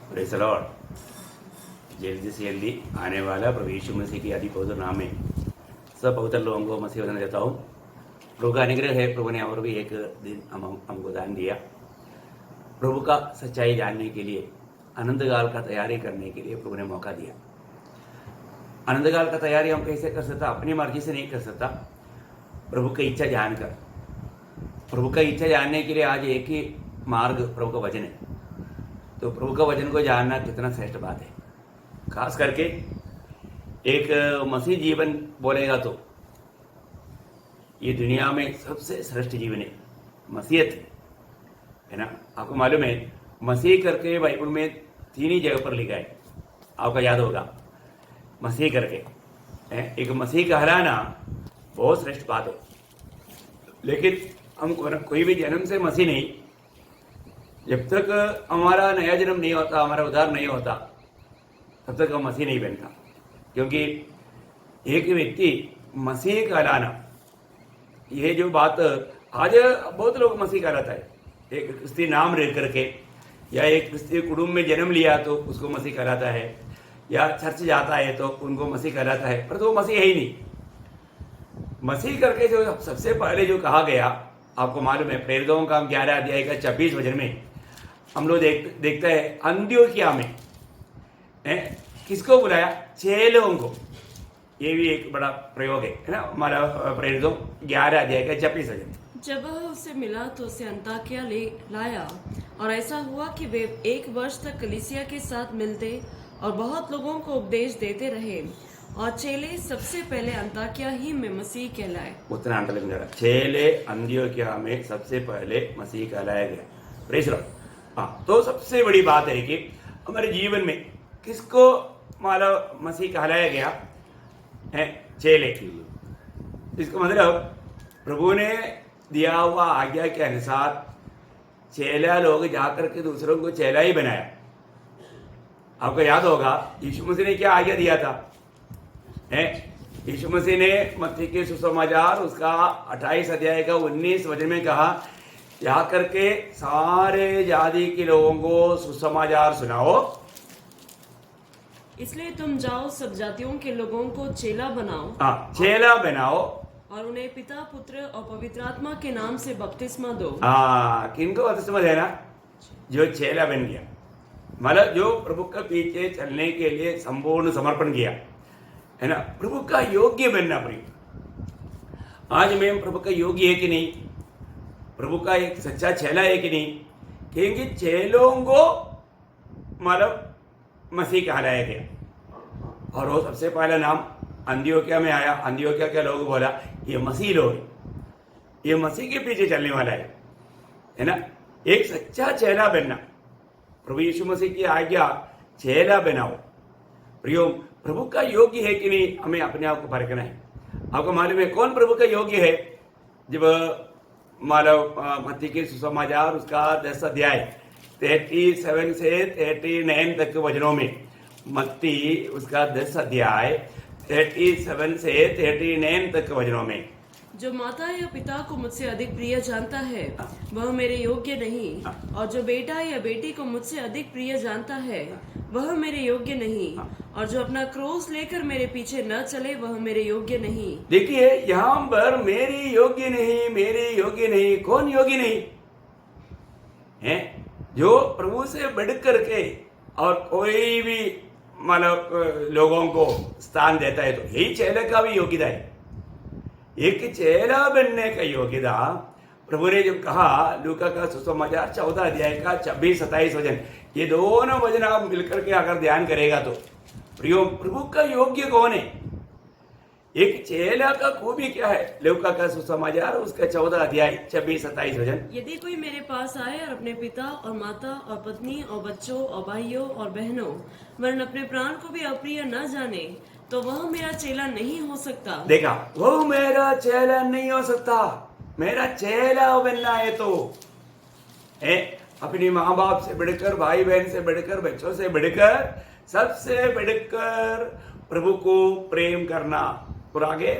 Praise the Lord. जल्दी से जल्दी आने वाला प्रभु यीशु मसीह की अति पवित्र नाम में सब पवित्र लोगों को मसीह वचन देता हूँ। प्रभु का अनुग्रह है। प्रभु ने और भी एक दिन हमको दान दिया। प्रभु का सच्चाई जानने के लिए, अनंत काल का तैयारी करने के लिए प्रभु ने मौका दिया। अनंत काल का तैयारी हम कैसे कर सकता? अपनी मर्जी से नहीं कर सकता। प्रभु की इच्छा जानकर, प्रभु का इच्छा जानने के लिए आज एक ही मार्ग प्रभु का वचन है। तो प्रभु का वचन को जानना कितना श्रेष्ठ बात है। खास करके एक मसीह जीवन बोलेगा तो ये दुनिया में सबसे श्रेष्ठ जीवन है, मसीहत है ना। आपको मालूम है मसीह करके बाइबल में 3 ही जगह पर लिखा है, आपका याद होगा। मसीह करके एक मसीह कहलाना बहुत श्रेष्ठ बात है। लेकिन हम कोई भी जन्म से मसीह नहीं, जब तक हमारा नया जन्म नहीं होता, हमारा उद्धार नहीं होता, तब तक हम मसीह नहीं बनता। क्योंकि एक व्यक्ति मसीह कहलाना, ये जो बात आज बहुत लोग मसीह कहलाता है। एक क्रिस्ती नाम रह करके या एक क्रिस्ती कुटुंब में जन्म लिया तो उसको मसीह कहलाता है, या चर्च जाता है तो उनको मसीह कहलाता है, पर तो वो मसीह है ही नहीं। मसीह करके जो सबसे पहले जो कहा गया, आपको मालूम है प्रेरितों का 11 अध्याय का 26 वचन में हम लोग देखते हैं अंत्योकिया में किसको बुलाया? चेलों को। ये भी एक बड़ा प्रयोग है ना हमारा प्रेरितों 11 अध्याय का 26 वचन। जब वह उससे मिला तो उसे अंताकिया ले लाया, और ऐसा हुआ कि वे 1 वर्ष तक कलीसिया के साथ मिलते और बहुत लोगों को उपदेश देते रहे, और चेले सबसे पहले अंताकिया ही में मसीह कहलाए। उतना अंतर चेले अंत्योकिया में सबसे पहले मसीह कहलाया गया। Praise the Lord. हाँ, तो सबसे बड़ी बात है कि हमारे जीवन में किसको माला मसीह कहलाया गया है? चेले। इसका मतलब प्रभु ने दिया हुआ आज्ञा के अनुसार चेला लोग जाकर के दूसरों को चेला ही बनाया। आपको याद होगा यीशु मसीह ने क्या आज्ञा दिया था? यीशु मसीह ने मत्ती के सुसमाचार उसका 28 अध्याय का 19 वचन में कहा, जाकर के सारे जाति के लोगों को सुसमाचार सुनाओ। इसलिए तुम जाओ, सब जातियों के लोगों को चेला बनाओ। हाँ, चेला बनाओ और उन्हें पिता, पुत्र और पवित्र आत्मा के नाम से बपतिस्मा दो। हाँ, किनको बपतिस्मा देना? जो चेला बन गया, मतलब जो प्रभु के पीछे चलने के लिए संपूर्ण समर्पण किया, है ना। प्रभु का योग्य बनना। प्रिय, आज मैं प्रभु का योग्य है कि नहीं? प्रभु का एक सच्चा चेला है कि नहीं? क्योंकि चेलों को मतलब मसीह कहलाया गया। और वो सबसे पहला नाम अंत्योकिया में आया। अंत्योकिया के लोग बोला ये मसीह लोग, ये मसीह के पीछे चलने वाला है ना। एक सच्चा चेला बनना, प्रभु यीशु मसीह की आज्ञा चेला बनाओ। प्रियो, प्रभु का योग्य है कि नहीं, हमें अपने आप को परखना है। आपको मालूम है कौन प्रभु का योग्य है? जब मालव मत्ती के सुसमाचार उसका 10 अध्याय 37 से 39 तक के वचनों में, मत्ती उसका 10 अध्याय 37 से 39 तक के वचनों में, जो माता या पिता को मुझसे अधिक प्रिय जानता है वह मेरे योग्य नहीं, और जो बेटा या बेटी को मुझसे अधिक प्रिय जानता है वह मेरे योग्य नहीं, और जो अपना क्रोस लेकर मेरे पीछे न चले वह मेरे योग्य नहीं। देखिए यहाँ पर मेरी योग्य नहीं, मेरी योग्य नहीं। कौन योग्य नहीं है? जो प्रभु से बढ़ करके और कोई भी मतलब लोगों को स्थान देता है, तो यही चेला का भी योग्यता है। एक चेला बनने का योग्यता प्रभु ने जब कहा, लूका का सुसमाचार 14 अध्याय का 26-27 वचन, ये दोनों वचन आप मिलकर के अगर ध्यान करेगा तो प्रियो, प्रभु का योग्य कौन है? एक चेला का खूबी क्या है? लूका का सुसमाचार उसका 14 अध्याय 26-27 वचन, यदि कोई मेरे पास आए और अपने पिता और माता और पत्नी और बच्चों और भाइयों और बहनों वरन अपने प्राण को भी अप्रिय न जाने, तो वह मेरा चेला नहीं हो सकता। देखा, वो मेरा चेला नहीं हो सकता। मेरा चेला बनना है तो अपनी माँ बाप से बढ़कर, भाई बहन से बढ़कर, बच्चों से बढ़कर, सबसे बढ़कर प्रभु को प्रेम करना। और आगे,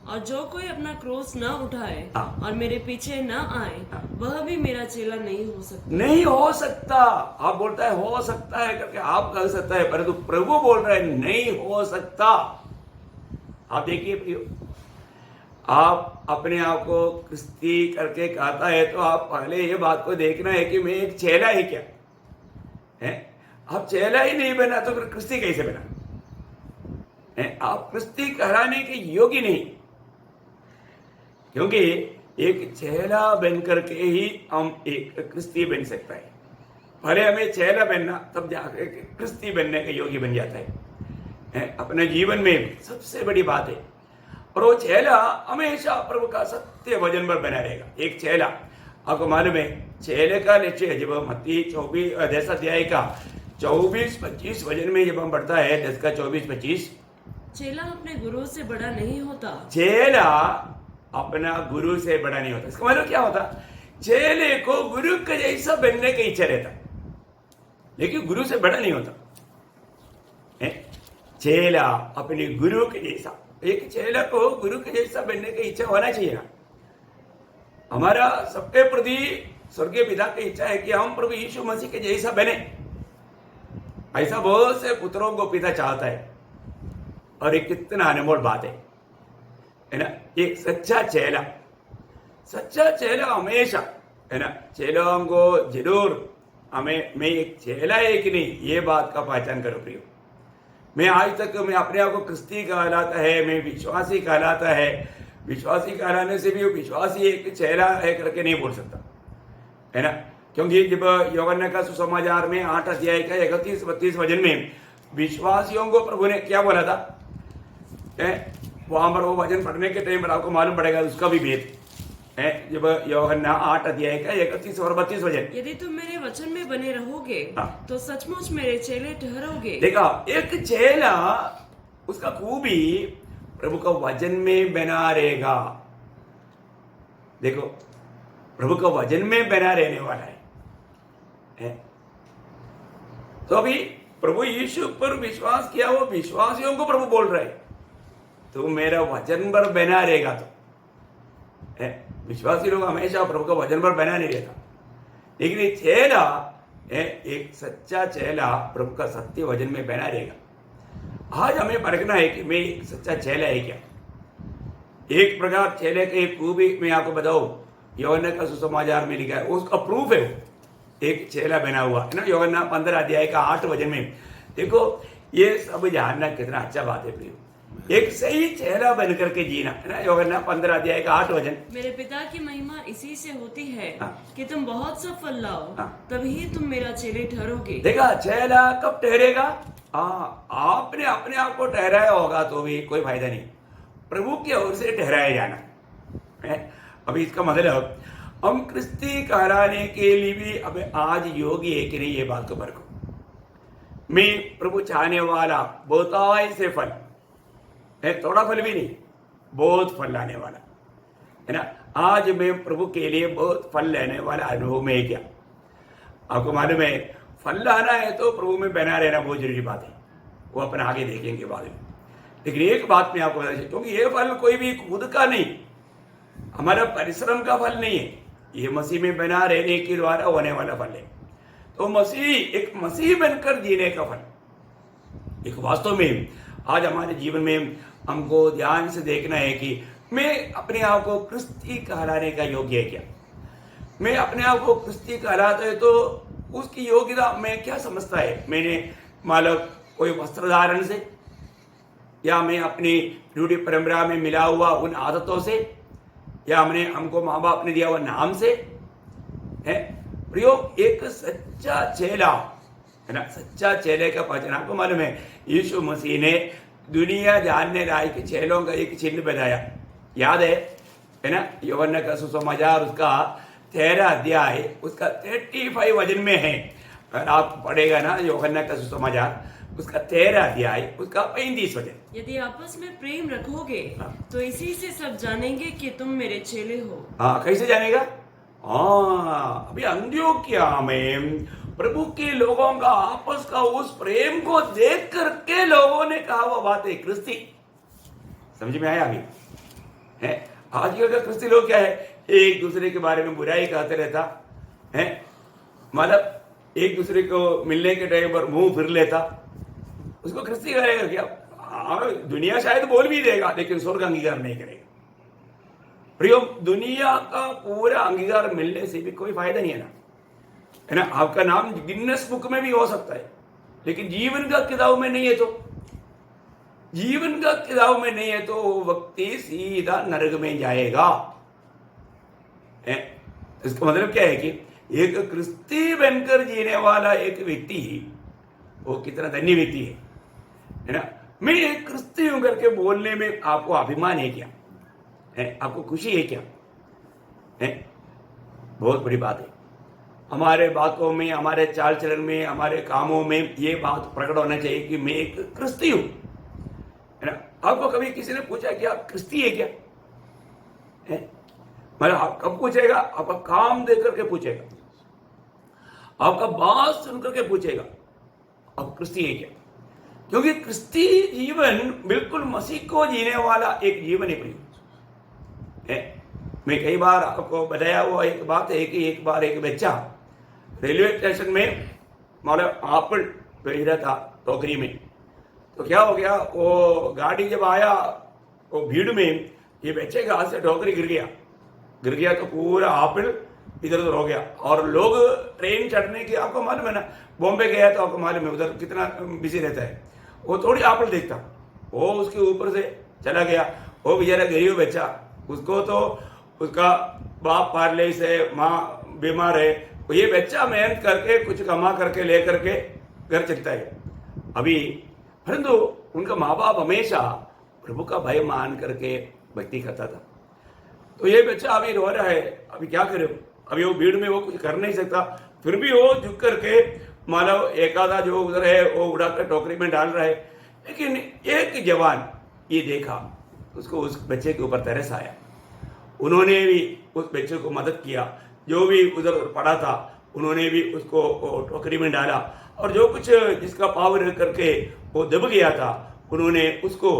और जो कोई अपना क्रोस न उठाए हाँ। और मेरे पीछे न आए वह भी मेरा चेला नहीं हो सकता। नहीं हो सकता। आप बोलता है हो सकता है करके आप कह सकता है, परंतु प्रभु बोल रहे हैं नहीं हो सकता। आप देखिए प्रियो, आप अपने आप को क्रिस्ती करके कहता है तो आप पहले ये बात को देखना है कि मैं एक चेला ही क्या है। आप चेला ही नहीं बना तो फिर क्रिस्ती कैसे बना है? आप क्रिस्ती कहलाने के योग्य नहीं, क्योंकि एक चेला बन करके ही हम एक क्रिस्ती बन सकता है। पहले हमें चेला बनना, तब जाकर क्रिस्ती बनने के योग्य बन जाता है। अपने जीवन में सबसे बड़ी बात है। और वो चेला हमेशा प्रभु का सत्य वचन पर बना रहेगा। एक चेला, आपको मालूम है चेले का लक्ष्य जब मत्ती 10 अध्याय का 24-25 वचन में जब हम पढ़ता है 10 का 24-25, चेला अपने गुरु से बड़ा नहीं होता। चेला अपना गुरु से बड़ा नहीं होता। इसका मतलब क्या होता? चेले को गुरु के जैसा बनने की इच्छा रहता, लेकिन गुरु से बड़ा नहीं होता है। चेला अपने गुरु के जैसा, एक चेला को गुरु के जैसा बनने की इच्छा होना चाहिए ना। हमारा सबके प्रति स्वर्गीय पिता की इच्छा है कि हम प्रभु यीशु मसीह के जैसा बने। ऐसा बहुत से पुत्रों को पिता चाहता है, और एक कितना अनमोल बात है ना। एक सच्चा चेला हमेशा है ना, चेलों को जरूर हमें, मैं एक चेला है कि नहीं ये बात का पहचान करो प्रियो। मैं आज तक मैं अपने आप को क्रिस्ती कहलाता है, मैं विश्वासी कहलाता है। विश्वासी कहलाने से भी वो विश्वासी एक चेला है करके नहीं बोल सकता है ना, क्योंकि जब यूहन्ना का सुसमाचार में 8 अध्याय का 31-32 वचन में विश्वासियों को प्रभु ने क्या बोला था, वहां पर वो वचन पढ़ने के टाइम पर आपको मालूम पड़ेगा उसका भी भेद है। जब यूहन्ना 8 अध्याय का 31 और 32 वचन, यदि तुम मेरे वचन में बने रहोगे हाँ। तो सचमुच मेरे चेले ठहरोगे। देखा, एक चेला उसका खूबी प्रभु का वचन में बना रहेगा। देखो, प्रभु का वचन में बना रहने वाला है। तो अभी प्रभु यीशु पर विश्वास किया, वो विश्वासियों को प्रभु बोल रहे तो मेरा वचन पर बना रहेगा। तो विश्वासी लोग हमेशा प्रभु का वचन पर बना नहीं रहता, लेकिन एक चेला एक सच्चा चेला प्रभु का सत्य वचन में बना रहेगा। आज हमें परखना है कि मैं एक सच्चा चेला है क्या। एक प्रकार चेले के खूबी मैं आपको बताऊं, यूहन्ना का सुसमाचार में लिखा है, उसका प्रूफ है एक चेला बना हुआ है ना। यूहन्ना 15 अध्याय का 8 वचन में देखो, ये सब जानना कितना अच्छा बात है प्रियो। एक सही चेला बनकर के जीना है ना। यूहन्ना 15 अध्याय का 8 वचन, मेरे पिता की महिमा इसी से होती है हाँ। कि तुम बहुत सा फल लाओ, हाँ। तभी तुम मेरा चेले ठहरोगे। देखा, चेला कब ठहरेगा? आपने अपने आप को ठहराया होगा तो भी कोई फायदा नहीं, प्रभु की ओर से ठहराया जाना है। अभी इसका मतलब हम क्रिस्ती कहलाने के लिए भी अब आज योग्य है कि नहीं, ये बात को परखो। मैं प्रभु चाहने वाला बहुत से फल है, थोड़ा फल भी नहीं, बहुत फल लाने वाला है ना। आज मैं प्रभु के लिए बहुत फल लेने वाला अनुभव में क्या। आपको मालूम है, फल लाना है तो प्रभु में बना रहना बहुत जरूरी बात है। वो अपन आगे देखेंगे बाद में, लेकिन एक बात मैं आपको बता दूं, क्योंकि ये फल कोई भी खुद का नहीं, हमारा परिश्रम का फल नहीं है, ये मसीह में बना रहने के द्वारा होने वाला फल है। तो एक मसीह बनकर जीने का फल, एक वास्तव में आज हमारे जीवन में हमको ध्यान से देखना है कि मैं अपने आप को क्रिस्ती कहलाने का योग्य है क्या। मैं अपने आप को क्रिस्ती कहलाता है तो उसकी योग्यता मैं क्या समझता है। मैंने मानो कोई वस्त्र धारण से, या मैं अपनी रूढ़ी परंपरा में मिला हुआ उन आदतों से, या हमको माँ बाप ने दिया हुआ नाम से है। प्रयोग एक सच्चा चेला है ना, सच्चा चेले का पहचान आपको मालूम है, यीशु मसीह ने दुनिया जानने लायक चेलों का एक चिन्ह बनाया, याद है ना। यूहन्ना का सुसमाचार उसका 13 अध्याय उसका 35 वचन में है। अगर आप पढ़ेगा ना यूहन्ना का सुसमाचार उसका 13 अध्याय उसका 35 वचन, यदि आपस में प्रेम रखोगे हाँ। तो इसी से सब जानेंगे कि तुम मेरे चेले हो। हाँ, कैसे जानेगा? अभी अंत्योक्या में प्रभु के लोगों का आपस का उस प्रेम को देख करके लोगों ने कहा वो बात है क्रिस्ती। समझ में आया? अभी है। आजकल का क्रिस्ती लोग क्या है, एक दूसरे के बारे में बुराई कहते रहता है, मतलब एक दूसरे को मिलने के टाइम पर मुंह फिर लेता, उसको क्रिस्ती करेगा क्या? दुनिया शायद बोल भी देगा लेकिन स्वर्ग अंगीकार नहीं करेगा। प्रियो, दुनिया का पूरा अंगीकार मिलने से भी कोई फायदा नहीं है ना, है ना। आपका नाम गिनेस बुक में भी हो सकता है लेकिन जीवन का किताब में नहीं है, तो जीवन का किताब में नहीं है तो वो व्यक्ति सीधा नरक में जाएगा। इसका मतलब क्या है कि एक क्रिस्ती बनकर जीने वाला एक व्यक्ति वो कितना धन्य व्यक्ति है ना। मैं एक क्रिस्ती हूं करके बोलने में आपको अभिमान है क्या? है आपको खुशी है क्या? है बहुत बड़ी बात है। हमारे बातों में, हमारे चाल चलन में, हमारे कामों में ये बात प्रकट होना चाहिए कि मैं एक क्रिस्ती हूं, है ना। आपको कभी किसी ने पूछा कि आप क्रिस्ती है क्या? है मतलब आप कब पूछेगा? आपका काम देख करके पूछेगा, आपका बात सुन करके पूछेगा आप क्रिस्ती है क्या? क्योंकि क्रिस्ती जीवन बिल्कुल मसीह को जीने वाला एक जीवन है। मैं कई बार आपको बताया हुआ एक बात है कि एक बार एक बच्चा रेलवे स्टेशन में मतलब एप्पल भेज रहा था टोकरी में, तो क्या हो गया, वो गाड़ी जब आया वो भीड़ में ये बच्चे के हाथ से टोकरी गिर गया तो पूरा एप्पल इधर उधर हो गया। और लोग ट्रेन चढ़ने की, आपको मालूम है ना, बॉम्बे गया तो आपको मालूम है उधर कितना बिजी रहता है, वो थोड़ी एप्पल देखता, वो उसके ऊपर से चला गया। वो बेचारा गरीब बच्चा, उसको तो उसका बाप पार्ले से, माँ बीमार है, तो ये बच्चा मेहनत करके कुछ कमा करके ले करके घर चलता है अभी। परंतु उनका माँ बाप हमेशा प्रभु का भय मान करके भक्ति करता था। तो ये बच्चा अभी रो रहा है, अभी क्या करे, अभी वो भीड़ में वो कुछ कर नहीं सकता, फिर भी वो झुक करके मानो एक आधा जो उधर है वो उड़ाकर टोकरी में डाल रहा है। लेकिन एक जवान ये देखा, उसको उस बच्चे के ऊपर तरस आया, उन्होंने भी उस बच्चे को मदद किया, जो भी उधर पड़ा था उन्होंने भी उसको टोकरी में डाला, और जो कुछ जिसका पावर करके वो दब गया था उन्होंने उसको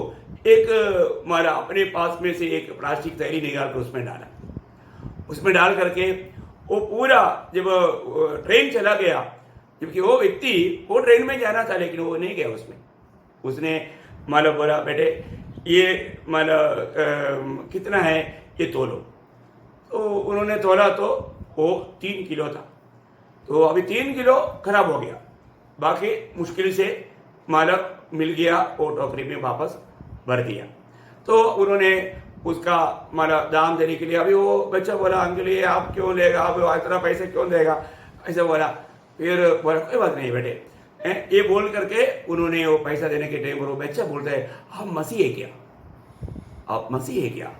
एक मारा अपने पास में से एक प्लास्टिक थैली निकाल कर उसमें डाला। उसमें डाल करके वो पूरा जब ट्रेन चला गया, जबकि वो व्यक्ति वो ट्रेन में जाना था लेकिन वो नहीं गया उसमें, उसने माला बोला बेटे ये माला कितना है ये तोलो। तो उन्होंने तोला तो वो 3 किलो था, तो अभी 3 किलो खराब हो गया, बाकी मुश्किल से माला मिल गया, वो टोकरी में वापस भर दिया। तो उन्होंने उसका माला दाम देने के लिए, अभी वो बच्चा बोला अंकल ये आप क्यों लेगा, आप इतना पैसे क्यों देगा, ऐसा बोला। फिर बोला कोई बात नहीं बेटे, ये बोल करके उन्होंने वो पैसा देने के टाइम पर वो बच्चा बोलता है आप मसीह है क्या, आप मसीह है क्या?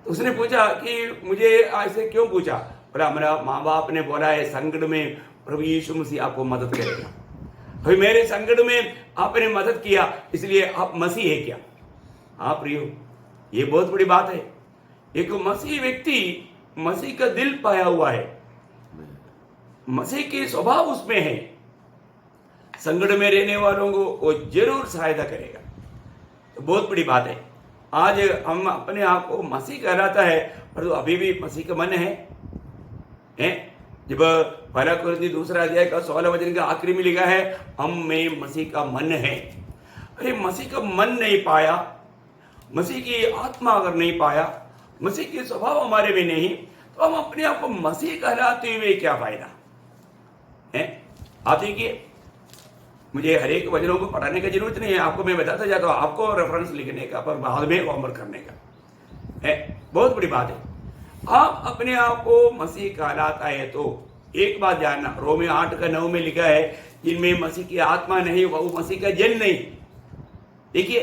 तो उसने पूछा कि मुझे ऐसे क्यों पूछा? बोला मेरा माँ बाप ने बोला है संकट में प्रभु यीशु मसीह आपको मदद करेगा, अभी मेरे संकट में आपने मदद किया इसलिए आप मसीह है क्या? हाँ प्रियो, ये बहुत बड़ी बात है। एक मसीह व्यक्ति मसीह का दिल पाया हुआ है, मसीह की स्वभाव उसमें है, संकट में रहने वालों को वो जरूर सहायता करेगा। तो बहुत बड़ी बात है। आज हम अपने आप को मसीह कहलाता है पर तो अभी भी मसीह का मन है? जब पहला कुरिन्थी 2 अध्याय का 16 वचन का आखिरी में लिखा है हम में मसीह का मन है। अरे मसीह का मन नहीं पाया, मसीह की आत्मा अगर नहीं पाया, मसीह की स्वभाव हमारे में नहीं, तो हम अपने आप को मसीह कहलाते हुए क्या फायदा है? आप देखिए, मुझे हर एक वचनों को पढ़ाने की जरूरत नहीं है, आपको मैं बताता जाता हूँ, आपको रेफरेंस लिखने का, पर बाद में होमवर्क करने का है। बहुत बड़ी बात है। आप अपने आप को मसीह कहलाता है तो एक बात जानना, रोमी 8:9 में लिखा है जिनमें मसीह की आत्मा नहीं वो मसीह का जन नहीं। देखिए,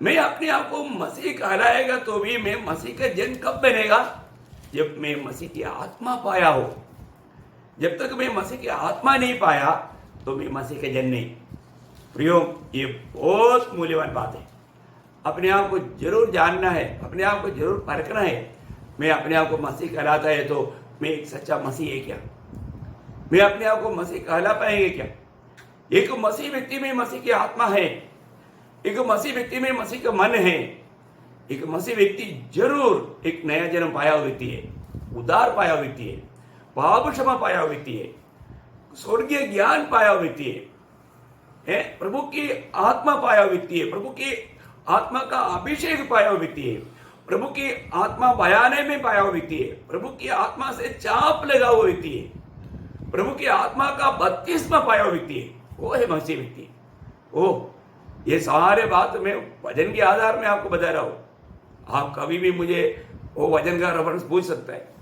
मैं अपने आप को मसीह कहलाएगा तो भी मैं मसीह का जन कब बनेगा? जब मैं मसीह की आत्मा पाया हो। जब तक मैं मसीह की आत्मा नहीं पाया तो मैं मसीह का जन नहीं। प्रियो, ये बहुत मूल्यवान बात है। अपने आप को जरूर जानना है, अपने आप को जरूर परखना है। मैं अपने आप को मसीह कहलाता है तो मैं एक सच्चा मसीह है क्या? मैं अपने आप को मसीह कहला पाएंगे क्या? एक मसीह व्यक्ति में मसीह की आत्मा है, एक मसीह व्यक्ति में मसीह का मन है, एक मसीह व्यक्ति जरूर एक नया जन्म पाया हुआ व्यक्ति है, उद्धार पाया हुआ व्यक्ति है, पाप क्षमा पाया हुआ व्यक्ति है, स्वर्गीय ज्ञान पाया हुआ व्यक्ति है, प्रभु की आत्मा पाया हुआ व्यक्ति है, प्रभु की आत्मा का अभिषेक पाया हुआ व्यक्ति है, प्रभु की आत्मा बयाने में पाया हुआ व्यक्ति है, प्रभु की आत्मा से चाप लगा हुआ व्यक्ति है, प्रभु की आत्मा का बपतिस्मा पाया हुआ व्यक्ति है, वो है मसीह व्यक्ति। ओ ये सारे बात मैं वजन के आधार में आपको बता रहा हूं। आप कभी भी मुझे वो वजन का रेफरेंस पूछ सकता है।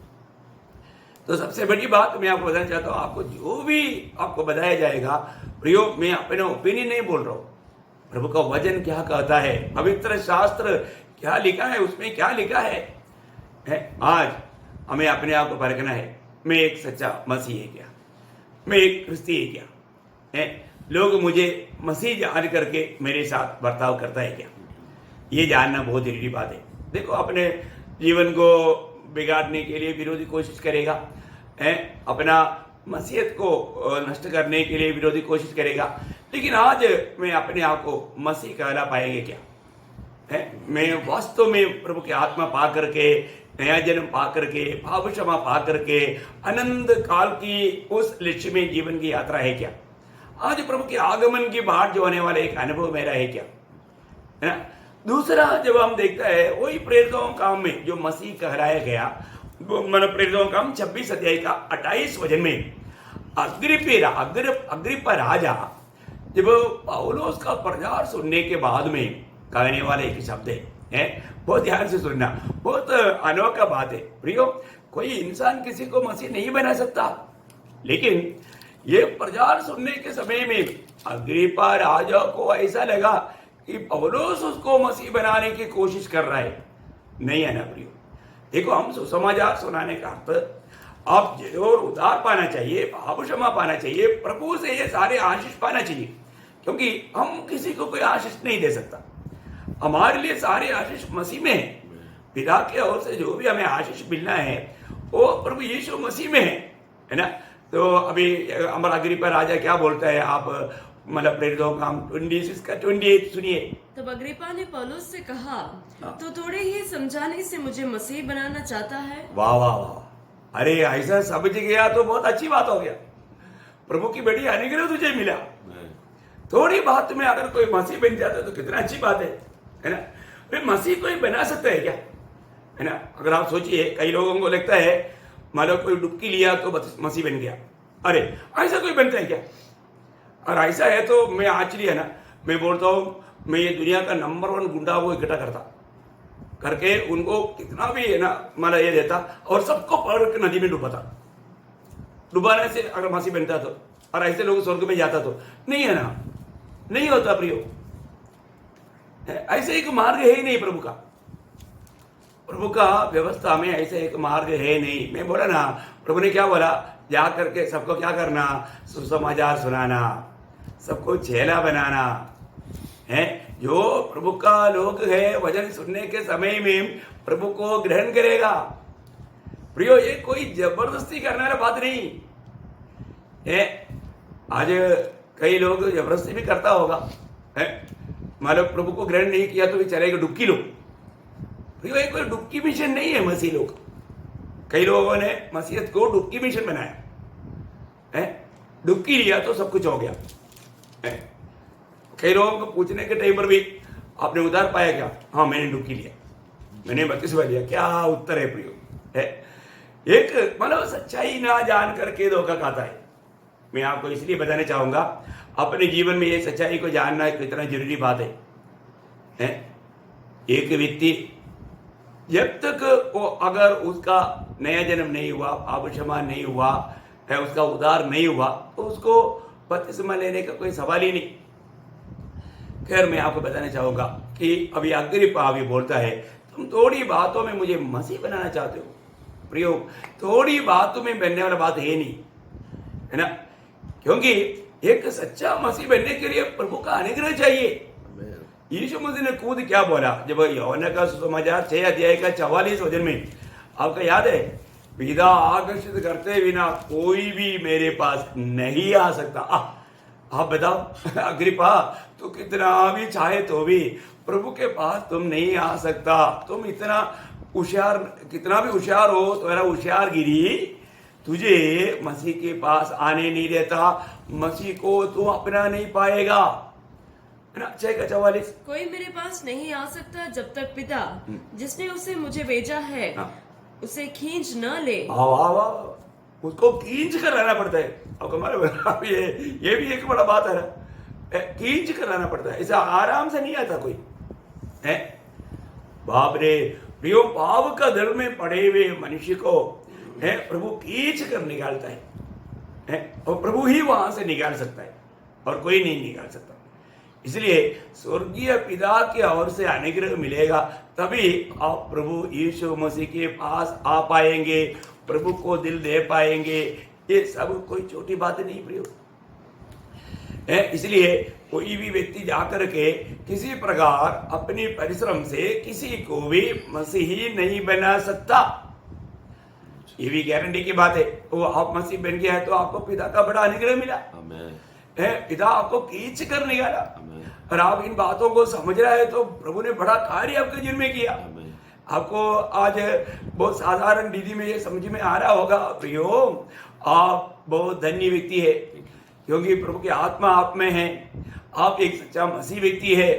तो सबसे बड़ी बात मैं आपको बताना चाहता हूं, आपको जो भी आपको बताया जाएगा प्रियो, मैं अपना ओपिनियन नहीं बोल रहा हूं। प्रभु का वचन क्या कहता है, पवित्र शास्त्र क्या लिखा है, उसमें क्या लिखा है? आज हमें अपने आप को परखना है, मैं एक सच्चा मसीह है क्या, मैं एक क्रिस्ती है क्या है? लोग मुझे मसीह जान करके मेरे साथ बर्ताव करता है क्या, ये जानना बहुत जरूरी बात है। देखो, अपने जीवन को बिगाड़ने के लिए विरोधी कोशिश करेगा, अपना मसीहत को नष्ट करने के लिए विरोधी कोशिश करेगा, लेकिन आज मैं अपने आप को मसीह कहला पाएंगे क्या है? मैं वास्तव में प्रभु की आत्मा पा करके, नया जन्म पा करके, पाप क्षमा पा करके अनंत काल की उस लक्ष्य में जीवन की यात्रा है क्या? आज प्रभु के आगमन की बाट जो होने वाला एक अनुभव मेरा है क्या, है ना? दूसरा, जब हम देखता है वही प्रेरितों काम में जो मसीह कहलाया गया, मन प्रेरितों काम 26 अध्याय का 28 वचन में अग्रिप्पा राजा जब पौलुस का प्रचार सुनने के बाद में कहने वाले एक शब्द है, बहुत ध्यान से सुनना, बहुत अनोखा बात है प्रियो। कोई इंसान किसी को मसीह नहीं बना सकता, लेकिन ये प्रचार सुनने के समय में अग्रिप्पा राजा को ऐसा लगा कि पौलुस उसको मसीह बनाने की कोशिश कर रहा है। नहीं है ना प्रियो? देखो, हम सुसमाचार सुनाने का अर्थ आप जरूर उद्धार पाना चाहिए, पाप क्षमा पाना चाहिए, प्रभु से ये सारे आशीष पाना चाहिए, क्योंकि हम किसी को कोई आशीष नहीं दे सकता। हमारे लिए सारे आशीष मसीह में है। पिता के ओर से जो भी हमें आशीष मिलना है वो प्रभु यीशु मसीह में है ना? तो अभी हमारा अग्रिप्पा राजा क्या बोलता है, आप मतलब प्रेरितों का 26 का 28 सुनिए। तब अग्रिप्पा ने पौलुस से कहा, तो थोड़े ही समझाने से मुझे मसीह बनाना चाहता है? वाह वाह वाह, अरे ऐसा समझ गया तो बहुत अच्छी बात हो गया। प्रभु की बड़ी अनुग्रह तुझे मिला। थोड़ी बात में अगर कोई मसीह बन जाता है तो कितना अच्छी बात है ना? फिर मसीह कोई बना सकता है क्या, है ना? अगर आप सोचिए, कई लोगों को लगता है मतलब कोई डुबकी लिया तो मसीह बन गया। अरे ऐसा कोई बनता है क्या? और ऐसा है तो मैं आश्चर्य है ना, मैं बोलता हूँ मैं ये दुनिया का नंबर 1 गुंडा वो इकट्ठा करता करके उनको कितना भी है ना मतलब ये देता और सबको पकड़ के नदी में डुबाता। डुबाने से अगर मसीह बनता तो, और ऐसे लोग स्वर्ग में जाता तो नहीं है ना? नहीं होता प्रियो। ऐसे एक मार्ग है ही नहीं प्रभु का व्यवस्था में, ऐसे एक मार्ग है नहीं। मैं बोला ना, प्रभु ने क्या बोला, जा करके सबको क्या करना, सुसमाचार सुनाना, सबको चेला बनाना है। जो प्रभु का लोग है वचन सुनने के समय में प्रभु को ग्रहण करेगा। प्रियो, ये कोई जबरदस्ती करने वाला बात नहीं है। आज कई लोग जबरदस्ती भी करता होगा, है मतलब प्रभु को ग्रहण नहीं किया तो भी चलेगा, डुबकी लो। प्रियो, ये कोई डुबकी मिशन नहीं है मसीह लोग। कई लोगों ने मसीहत को डुबकी मिशन बनाया है, डुबकी लिया तो सब कुछ हो गया है। कई लोगों को पूछने के टाइम पर भी आपने उद्धार पाया क्या? हाँ, मैंने डुबकी लिया, मैंने बपतिस्मा लिया। क्या उत्तर है प्रियो? है एक मतलब सच्चाई ना जान करके धोखा खाता है। मैं आपको इसलिए बताना चाहूंगा, अपने जीवन में ये सच्चाई को जानना कितना जरूरी बात है। एक व्यक्ति जब तक वो अगर उसका नया जन्म नहीं हुआ, पाप क्षमा नहीं हुआ है, उसका उद्धार नहीं हुआ, तो उसको बपतिस्मा लेने का कोई सवाल ही नहीं। खैर, मैं आपको बताना चाहूंगा कि अभी अग्रिप्पा अभी बोलता है, तुम थोड़ी बातों में मुझे मसीह बनाना चाहते हो। प्रियो, थोड़ी बातों में बनने वाला बात है नहीं, है ना? क्योंकि एक सच्चा मसीह बनने के लिए प्रभु का अनुग्रह चाहिए। यीशु मसीह ने खुद क्या बोला जब यूहन्ना का सुसमाचार 6 अध्याय का 44 वचन में, आपका याद है, पिता आकर्षित करते बिना कोई भी मेरे पास नहीं आ सकता। आप बताओ अग्रिप्पा, तो कितना भी चाहे तो भी प्रभु के पास तुम नहीं आ सकता। तुम इतना होशियार, कितना भी होशियार हो, तुम्हारा होशियारगिरी तुझे मसीह के पास आने नहीं देता। मसीह को तू अपना नहीं पाएगा, है ना। 6:44 कोई मेरे पास नहीं आ सकता जब तक पिता जिसने उसे मुझे भेजा है हाँ। उसे खींच न ले। उसको खींच कर रहना पड़ता है। अब हमारे ये भी एक बड़ा बात है ना, खींच कर रहना पड़ता है, ऐसा आराम से नहीं आता कोई है। बाप रे प्रियो, पाप का दल में पड़े हुए मनुष्य को है प्रभु खींच कर निकालता है, और प्रभु ही वहां से निकाल सकता है और कोई नहीं निकाल सकता। इसलिए स्वर्गीय पिता की ओर से अनुग्रह मिलेगा, तभी आप प्रभु यीशु मसीह के पास आ पाएंगे, प्रभु को दिल दे पाएंगे। ये सब कोई छोटी बात नहीं प्रियो है। इसलिए कोई भी व्यक्ति जाकर के किसी प्रकार अपनी परिश्रम से किसी को भी मसीही नहीं बना सकता, ये भी गारंटी की बात है। वो आप मसीह बन गया है तो आपको पिता का बड़ा अनुग्रह मिला है, पिता आपको खींच कर निकाला, और आप इन बातों को समझ रहे हैं तो प्रभु ने बड़ा कार्य आपके जीवन में किया। आपको आज बहुत साधारण विधि में ये समझ में आ रहा होगा प्रियो, आप बहुत धन्य व्यक्ति है, क्योंकि प्रभु की आत्मा आप में है, आप एक सच्चा मसीह व्यक्ति है।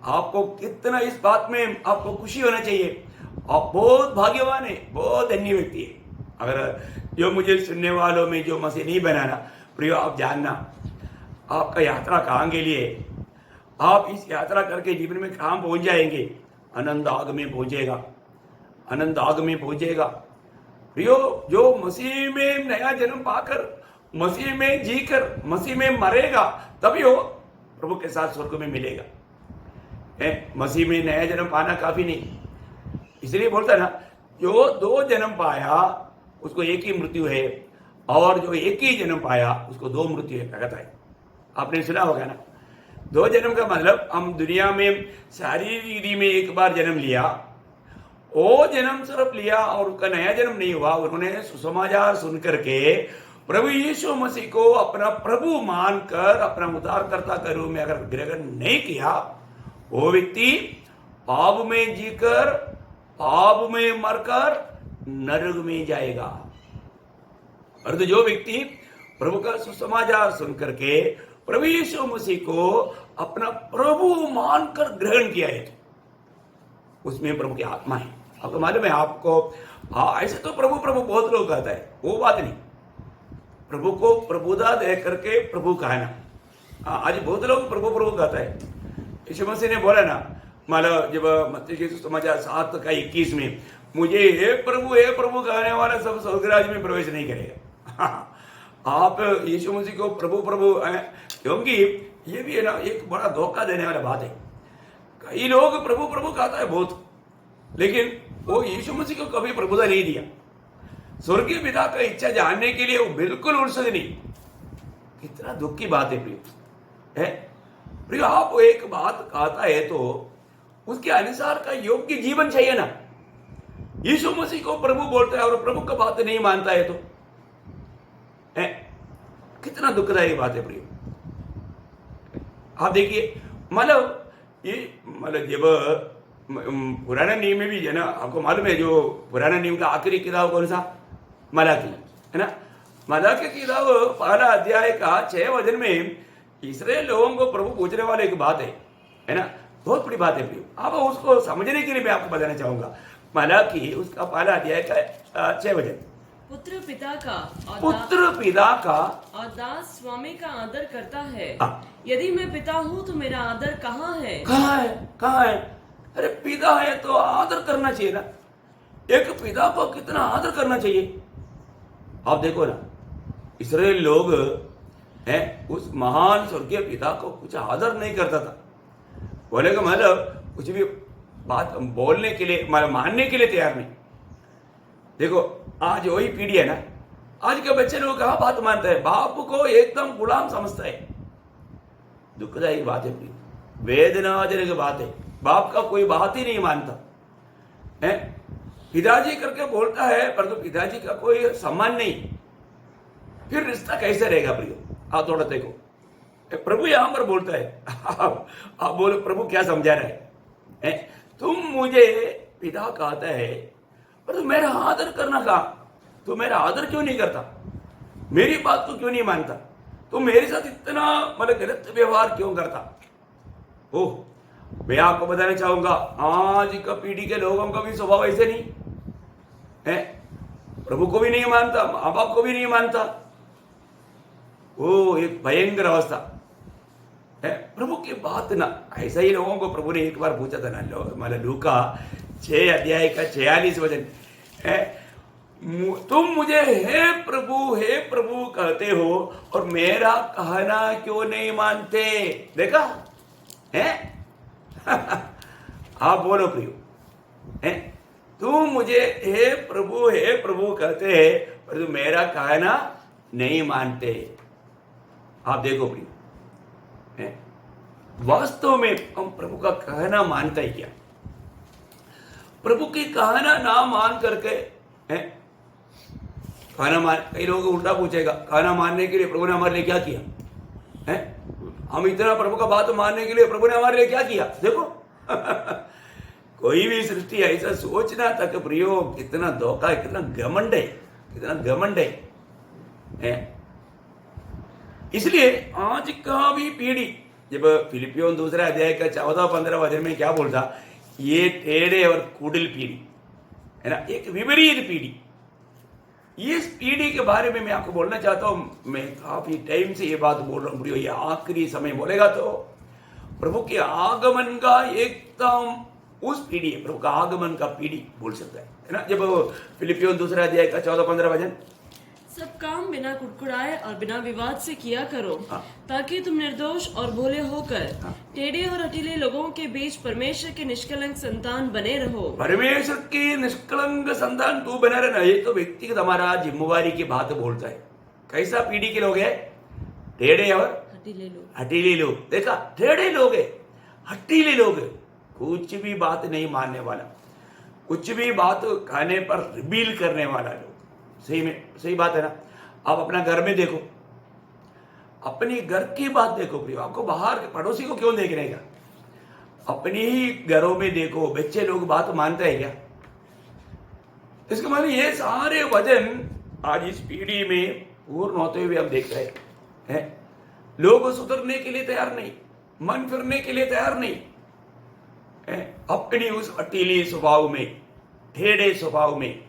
आपको कितना इस बात में आपको खुशी होना चाहिए, आप बहुत भाग्यवान है, बहुत धन्य व्यक्ति है। अगर जो मुझे सुनने वालों में जो मसीह नहीं बनाना प्रियो, आप जानना आपका यात्रा कहाँ के लिए, आप इस यात्रा करके जीवन में कहाँ पहुंच जाएंगे, अनंत आग में पहुंचेगा, अनंत आग में पहुंचेगा प्रियो। जो मसीह में नया जन्म पाकर, मसीह में जीकर, मसीह में मरेगा, तभी वो प्रभु के साथ स्वर्ग में मिलेगा। मसीह में नया जन्म पाना काफी नहीं, इसलिए बोलता ना, जो 2 जन्म पाया उसको एक ही मृत्यु है, और जो एक ही जन्म पाया उसको 2 मृत्यु है, कहता है। आपने सुना होगा ना, 2 जन्म का मतलब हम दुनिया में शारीरिक विधि में एक बार जन्म लिया, वो जन्म सिर्फ लिया और उसका नया जन्म नहीं हुआ। उन्होंने सुसमाचार सुन करके प्रभु यीशु मसीह को अपना प्रभु मानकर अपना उद्धारकर्ता के रूप में अगर ग्रहण नहीं किया, वो व्यक्ति पाप में जीकर, पाप में मरकर नरक में जाएगा। और तो जो व्यक्ति प्रभु का सुसमाचार सुन करके प्रभु यीशु मसीह को अपना प्रभु मानकर ग्रहण किया है, उसमें प्रभु की आत्मा है। आपको मालूम है, आपको ऐसे तो प्रभु प्रभु बहुत लोग कहता है, वो बात नहीं। प्रभु को प्रभुता दे करके प्रभु कहना, आज बहुत लोग प्रभु प्रभु कहता है। यीशु मसीह ने बोला ना, मतलब जब मत्ती के सुसमाचार 7:21 में, मुझे हे प्रभु कहने वाला सब स्वर्गराज में प्रवेश नहीं करेगा। आप यीशु मसीह को प्रभु प्रभु, क्योंकि ये भी है ना एक बड़ा धोखा देने वाला बात है। कई लोग प्रभु प्रभु कहता है बहुत, लेकिन वो यीशु मसीह को कभी प्रभुता नहीं दिया। स्वर्गीय पिता का इच्छा जानने के लिए वो बिल्कुल उत्सुक नहीं। कितना दुख की बात है प्रिय है। प्रिय, आप एक बात कहता है तो उसके अनुसार का योग्य जीवन चाहिए ना। यीशु मसीह को प्रभु बोलता है और प्रभु का बात नहीं मानता है तो है, कितना दुखदायक बात है प्रिय। आप देखिए, मतलब ये जब पुराना नियम में भी है ना, आपको मालूम है जो पुराना नियम का आखिरी किताब कौन सा, मलाकी है ना। मलाकी किताब 1 अध्याय का 6 वचन में इस्राएल लोगों को प्रभु पूछने वाले एक बात है ना, बहुत बड़ी बात है प्रिय। आप उसको समझने के लिए मैं आपको बताना चाहूंगा। मलाकी उसका 1 अध्याय का 6 वचन, पुत्र पिता का और दास स्वामी का आदर करता है। यदि मैं पिता हूँ तो मेरा आदर कहाँ है? कहाँ है? अरे पिता है तो आदर करना चाहिए ना। एक पिता को कितना आदर करना चाहिए। आप देखो ना, इस्राएल लोग हैं, उस महान स्वर्गीय पिता को कुछ आदर नहीं करता था। बोले का मतलब कुछ भी बात बोलने के लिए, मतलब मानने के लिए तैयार नहीं। देखो आज वही पीढ़ी है ना, आज के बच्चे लोग कहाँ बात मानता है, बाप को एकदम गुलाम समझता है। दुखदायी बात है, वेदनाजनक बात है। बाप का कोई बात ही नहीं मानता है। पिताजी करके बोलता है परंतु पिताजी का कोई सम्मान नहीं, फिर रिश्ता कैसे रहेगा प्रियो? आप थोड़ा देखो, प्रभु यहां पर बोलता है। आप बोलो प्रभु क्या समझा रहा है? है? तुम मुझे पिता कहता है, पर तुम मेरा आदर करना कहा? तू मेरा आदर क्यों नहीं करता? मेरी बात को क्यों नहीं मानता? तुम मेरे साथ इतना मतलब गलत व्यवहार क्यों करता? ओह, मैं आपको बताना चाहूंगा, आज का पीढ़ी के लोगों का भी स्वभाव ऐसे नहीं है। प्रभु को भी नहीं मानता, माँ बाप को भी नहीं मानता। वो एक भयंकर अवस्था है। प्रभु की बात ना, ऐसा ही लोगों को प्रभु ने एक बार पूछा था ना, मतलब लूका 6 अध्याय का 46 वचन है, तुम मुझे हे प्रभु कहते हो और मेरा कहना क्यों नहीं मानते? देखा है? आप बोलो प्रियो, है? तुम मुझे हे प्रभु कहते हैं पर तुम मेरा कहना नहीं मानते। आप देखो प्रियो, है? वास्तव में हम प्रभु का कहना मानता ही क्या? प्रभु की कहना ना मान करके, है? कहना मान, कई लोगों को उल्टा पूछेगा, कहना मानने के लिए प्रभु ने हमारे लिए क्या किया है? हम इतना प्रभु का बात मानने के लिए प्रभु ने हमारे लिए क्या किया? देखो कोई भी सृष्टि ऐसा सोचना तक प्रियो कितना धोखा है, कितना घमंड है, कितना घमंड है? इसलिए आज का भी पीढ़ी, जब फिलिपियों 2 अध्याय का 14-15 वचन में क्या बोलता, ये टेढ़े और कुटिल पीढ़ी है ना, एक विपरीत पीढ़ी। इस पीढ़ी के बारे में मैं आपको बोलना चाहता हूं। मैं काफी टाइम से ये बात बोल रहा हूं प्रियो, ये आखिरी समय बोलेगा तो प्रभु के आगमन का एकदम उस पीढ़ी, प्रभु का आगमन का पीढ़ी बोल सकता है ना। जब फिलिपियों 2 अध्याय का 14-15 वचन, सब काम बिना कुड़कुड़ाए और बिना विवाद से किया करो, हाँ। ताकि तुम निर्दोष और भोले होकर हाँ। टेढ़े और हठीले लोगों के बीच परमेश्वर के निष्कलंक संतान बने रहो। परमेश्वर की निष्कलंक संतान तू बना रहना, ये तो व्यक्तिगत हमारा जिम्मेवारी की बात बोलता है। कैसा पीढ़ी के लोग हैं? टेढ़े और हठीले लोग। हठीले लोग। देखा, टेढ़े लोग है, हठीले लोग है, कुछ भी बात नहीं मानने वाला, कुछ भी बात खाने पर रिबील करने वाला लोग। सही में सही बात है ना। आप अपना घर में देखो, अपनी घर की बात देखो प्रियो, आपको बाहर के पड़ोसी को क्यों देख रहेगा? अपने ही घरों में देखो, बच्चे लोग बात मानते हैं क्या? इसका मतलब ये सारे वचन आज इस पीढ़ी में पूर्ण होते हुए हम देख रहे हैं। लोग सुधरने के लिए तैयार नहीं, मन फिरने के लिए तैयार नहीं है, अपनी उस हठीले स्वभाव में, टेढ़े स्वभाव में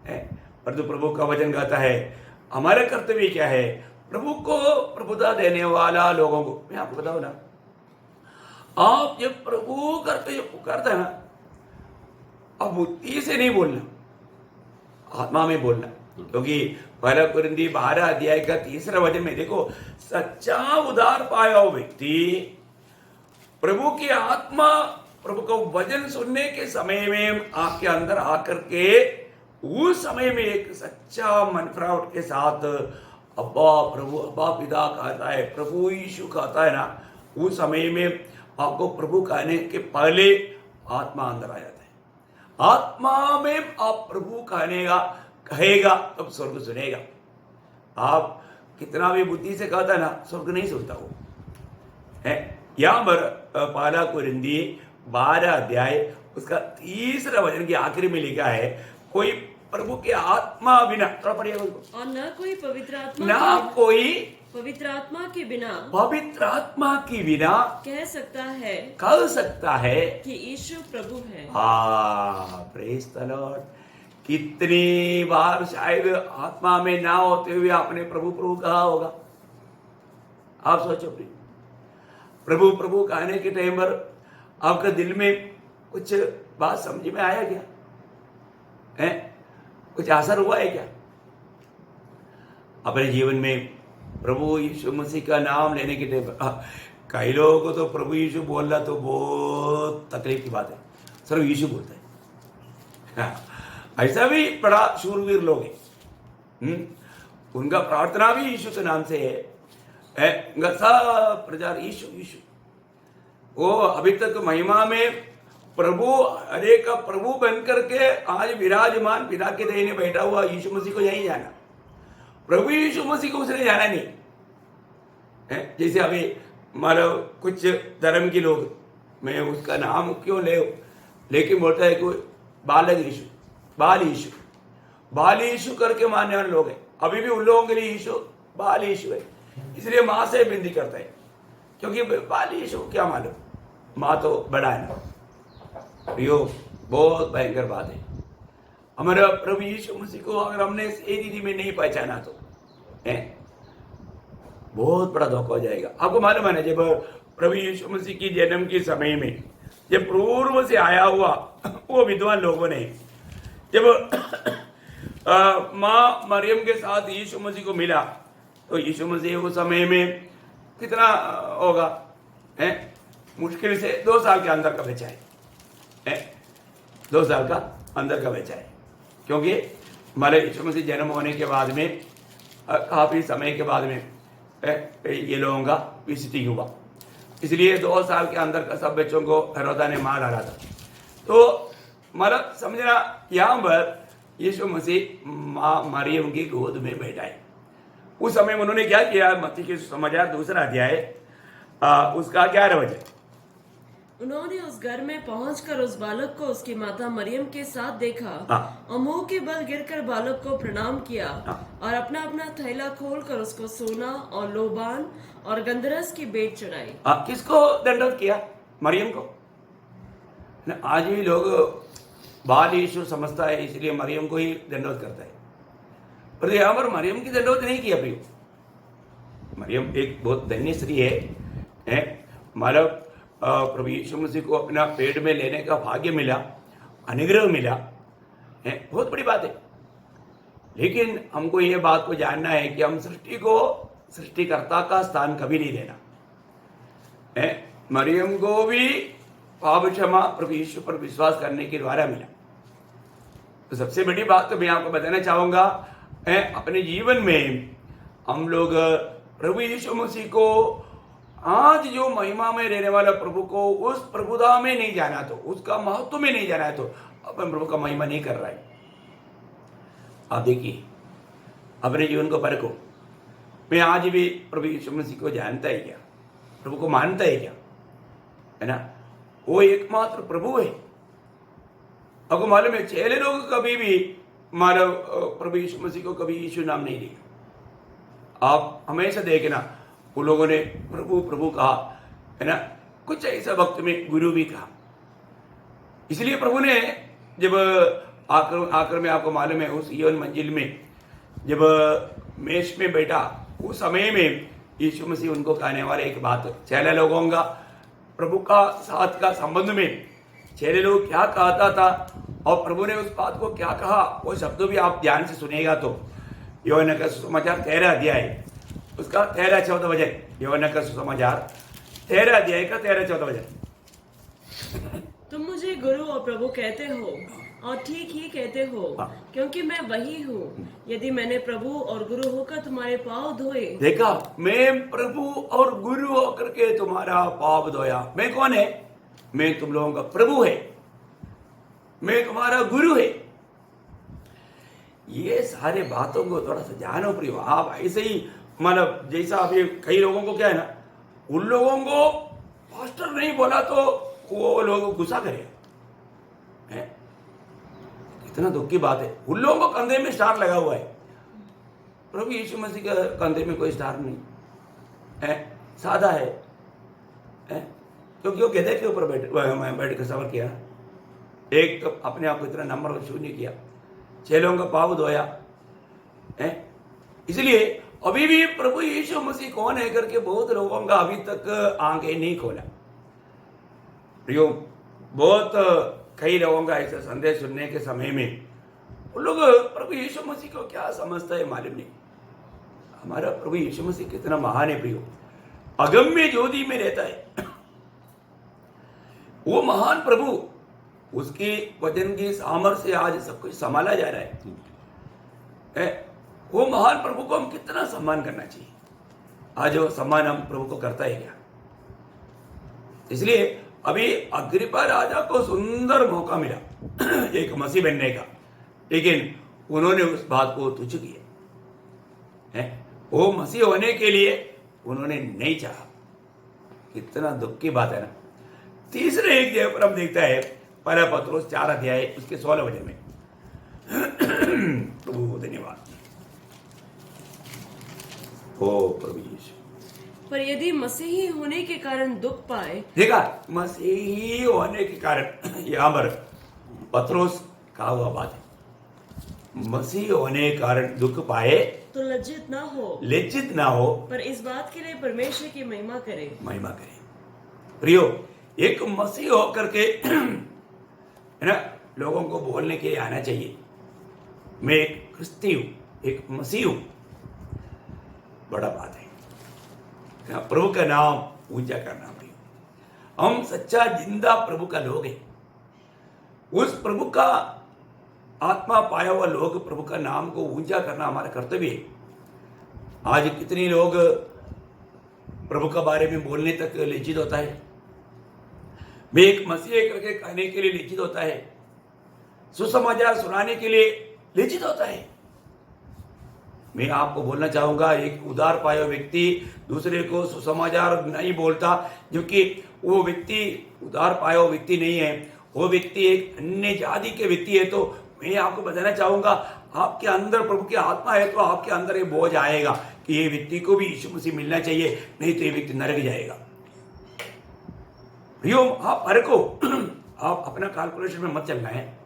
है। परंतु प्रभु का वचन कहता है हमारा कर्तव्य क्या है? प्रभु को प्रभुता देने वाला लोगों को, मैं आपको बताऊं ना, आप जब प्रभु कर्तव्य पुकारता है ना, अब बुद्धि से नहीं बोलना, आत्मा में बोलना। क्योंकि 1 कुरिन्थी 12 अध्याय का 3 वचन में देखो, सच्चा उद्धार पाया हुआ व्यक्ति प्रभु की आत्मा, प्रभु का वचन सुनने के समय में आपके अंदर आकर के उस समय में एक सच्चा मनफरावट के साथ अब्बा प्रभु, अब्बा पिता कहता है, प्रभु यीशु कहता है ना, उस समय में आपको प्रभु कहने के पहले आत्मा अंदर आ जाता है। आत्मा में आप प्रभु कहेगा तब स्वर्ग सुनेगा। आप कितना भी बुद्धि से कहता है ना, स्वर्ग नहीं सुनता वो है। यहां पर 1 कुरिन्थी 12 अध्याय उसका 3 वचन के आखिरी में लिखा है, कोई प्रभु के आत्मा बिना, थोड़ा पढ़िएगा उसको, और न कोई पवित्र आत्मा के बिना कह सकता है कि यीशु प्रभु है। Praise the Lord. कितनी बार शायद आत्मा में ना होते हुए आपने प्रभु प्रभु कहा होगा। आप सोचो प्लीज, प्रभु प्रभु कहने के टाइम पर आपके दिल में कुछ बात समझ में आया क्या है? कुछ असर हुआ है क्या? अपने जीवन में प्रभु यीशु मसीह का नाम लेने के टाइम पर कई लोगों को तो प्रभु यीशु बोलना तो बहुत तकलीफ की बात है, सिर्फ यीशु बोलता है। ऐसा भी बड़ा शूरवीर लोग हैं, उनका प्रार्थना भी यीशु के नाम से है, उनका सब प्रचार यीशु यीशु। वो अभी तक महिमा में प्रभु, हरे का प्रभु बन करके आज विराजमान पिता के दाहिने बैठा हुआ यीशु मसीह को यही जाना, प्रभु यीशु मसीह को उसने जाना नहीं है। जैसे अभी मतलब कुछ धर्म के लोग मैं उसका नाम क्यों ले, लेकिन बोलता है कोई बालक यीशु, बाल यीशु, बाल यीशु करके मानने वाले लोग हैं। अभी भी उन लोगों के लिए यीशु बाल यीशु है, इसलिए माँ से विनती करता है, क्योंकि बाल यीशु क्या मालूम, माँ तो बड़ा है ना। यो बहुत भयंकर बात है। हमारा प्रभु यीशु मसीह को अगर हमने एक दीदी में नहीं पहचाना तो बहुत बड़ा धोखा हो जाएगा। आपको मालूम है ना, जब प्रभु यीशु मसीह की जन्म के समय में जब पूर्व से आया हुआ वो विद्वान लोगों ने जब माँ मरियम के साथ यीशु मसीह को मिला, तो यीशु मसीह उस समय में कितना होगा, मुश्किल से 2 साल के अंदर का बच्चा है, 2 साल का अंदर का बच्चा है, क्योंकि हमारे यीशु मसीह जन्म होने के बाद में काफ़ी समय के बाद में ये लोगों का विजिटिंग हुआ, इसलिए 2 साल के अंदर का सब बच्चों को हेरोदा ने मार डाला था। तो मतलब समझना, यहाँ पर यीशु मसीह माँ मरियम की गोद में बैठा है। उस समय उन्होंने क्या किया, मत्ती के समाचार 2 अध्याय उसका 11 वचन, उन्होंने उस घर में पहुंचकर उस बालक को उसकी माता मरियम के साथ देखा और मुंह के बल गिरकर बालक को प्रणाम किया और अपना अपना थैला खोलकर उसको सोना और लोबान और गंधरस की भेंट चढ़ाई। किसको दंडवत किया? मरियम को। आज भी लोग बाल यीशु समझता है, इसलिए मरियम को ही दंडवत करता है, पर यहाँ पर मरियम की दंडवत नहीं किया प्रियो। मरियम एक बहुत धन्य स्त्री है, मतलब प्रभु यीशु मसीह को अपना पेट में लेने का भाग्य मिला, अनुग्रह मिला, बहुत बड़ी बात है। लेकिन हमको ये बात को जानना है कि हम सृष्टि को सृष्टिकर्ता का स्थान कभी नहीं देना। मरियम को भी पाप क्षमा प्रभु यीशु पर विश्वास करने के द्वारा मिला। तो सबसे बड़ी बात तो मैं आपको बताना चाहूंगा, अपने जीवन में हम लोग प्रभु यीशु मसीह को आज जो महिमा में रहने वाला प्रभु को उस प्रभुता में नहीं जाना, तो उसका महत्व में नहीं जाना है, तो अपन प्रभु का महिमा नहीं कर रहा है। आप देखिए अपने जीवन को परखो, मैं आज भी प्रभु यीशु मसीह को जानता है क्या, प्रभु को मानता है क्या, है ना? वो एकमात्र प्रभु है। आपको मालूम है, चेले लोग कभी भी मानव प्रभु यीशु मसीह को कभी यीशु नाम नहीं लिया। आप हमेशा देखना, उन लोगों ने प्रभु प्रभु कहा, है ना? कुछ ऐसा वक्त में गुरु भी कहा। इसलिए प्रभु ने जब आकर में आपको मालूम है, उस यौन मंजिल में जब मेष में बैठा, उस समय में यीशु मसीह उनको कहने वाले एक बात, चेले लोगों का प्रभु का साथ का संबंध में चेले लोग क्या कहता था और प्रभु ने उस बात को क्या कहा, वो शब्द भी आप ध्यान से सुनेगा तो यूहन्ना का सुसमाचार 13 अध्याय उसका 13-14 वचन, यूहन्ना का सुसमाचार 13 अध्याय का 13-14 वचन। तुम मुझे गुरु और प्रभु कहते हो और ठीक ही कहते हो, क्योंकि मैं वही हूँ। यदि मैंने प्रभु और गुरु होकर तुम्हारे पाँव धोए, देखा, मैं प्रभु और गुरु होकर के तुम्हारा पाप धोया। मैं कौन है? मैं तुम लोगों का प्रभु है, मैं तुम्हारा गुरु है। ये सारे बातों को थोड़ा सा जानो प्रियो। आप ऐसे ही मतलब जैसा अभी कई लोगों को क्या है ना, उन लोगों को पास्टर नहीं बोला तो वो लोग गुस्सा करे, कितना दुख की बात है। उन लोगों को कंधे में स्टार लगा हुआ है, प्रभु यीशु मसीह के कंधे में कोई स्टार नहीं है, सादा है, क्योंकि वो गधे के ऊपर बैठ कर सफर किया। एक तो अपने आप को इतना नंबर और शून्य किया, चेलों का पाव धोया, इसलिए अभी भी प्रभु यीशु मसीह कौन है करके बहुत लोगों का अभी तक आंखें नहीं खोला। प्रियो, बहुत कई लोगों का ऐसा संदेश सुनने के समय में वो लोग प्रभु यीशु मसीह को क्या समझता है मालूम नहीं। हमारा प्रभु यीशु मसीह कितना महान है प्रियो, अगम्य ज्योति में रहता है वो महान प्रभु। उसके वचन की सामर्थ्य से आज सब कुछ संभाला जा रहा है। वो महान प्रभु को हम कितना सम्मान करना चाहिए। आज वो सम्मान हम प्रभु को करता है क्या? इसलिए अभी अग्रिपा राजा को सुंदर मौका मिला एक मसीह बनने का, लेकिन उन्होंने उस बात को तुच्छ किया। वो मसीह होने के लिए उन्होंने नहीं चाहा। कितना दुख की बात है ना। तीसरे एक जगह पर हम देखता है पहला पत्रोस 4 अध्याय उसके 16 वचन में। प्रभु धन्यवाद हो प्रभु यीशु। पर यदि मसीही होने के कारण दुख पाए, देखा, मसीही होने के कारण यहां पर पत्रोस कहा हुआ बात है, मसीह होने के कारण दुख पाए तो लज्जित ना हो, लज्जित ना हो, पर इस बात के लिए परमेश्वर की महिमा करे। महिमा करे। प्रियो, एक मसीह होकर के है ना, लोगों को बोलने के लिए आना चाहिए, मैं एक क्रिस्ती हूं, एक मसीह हूं, बड़ा बात है। प्रभु का नाम ऊंचा करना। प्रियो, हम सच्चा जिंदा प्रभु का लोग हैं, उस प्रभु का आत्मा पाया हुआ लोग प्रभु का नाम को ऊंचा करना हमारा कर्तव्य है। आज कितने लोग प्रभु के बारे में बोलने तक लज्जित होता है, मैं एक मसीह करके कहने के लिए लज्जित होता है, सुसमाचार सुनाने के लिए लज्जित होता है। मैं आपको बोलना चाहूंगा, एक उदार पाया व्यक्ति दूसरे को सुसमाचार नहीं बोलता, क्योंकि वो व्यक्ति उदार पाया हुआ व्यक्ति नहीं है, वो व्यक्ति एक अन्य जाति के व्यक्ति है। तो मैं आपको बताना चाहूंगा, आपके अंदर प्रभु की आत्मा है तो आपके अंदर ये बोझ आएगा कि ये व्यक्ति को भी यीशु मसीह मिलना चाहिए, नहीं तो ये व्यक्ति नरक जाएगा। प्रियो, आप हर को आप अपना कैलकुलेशन में मत चलना है।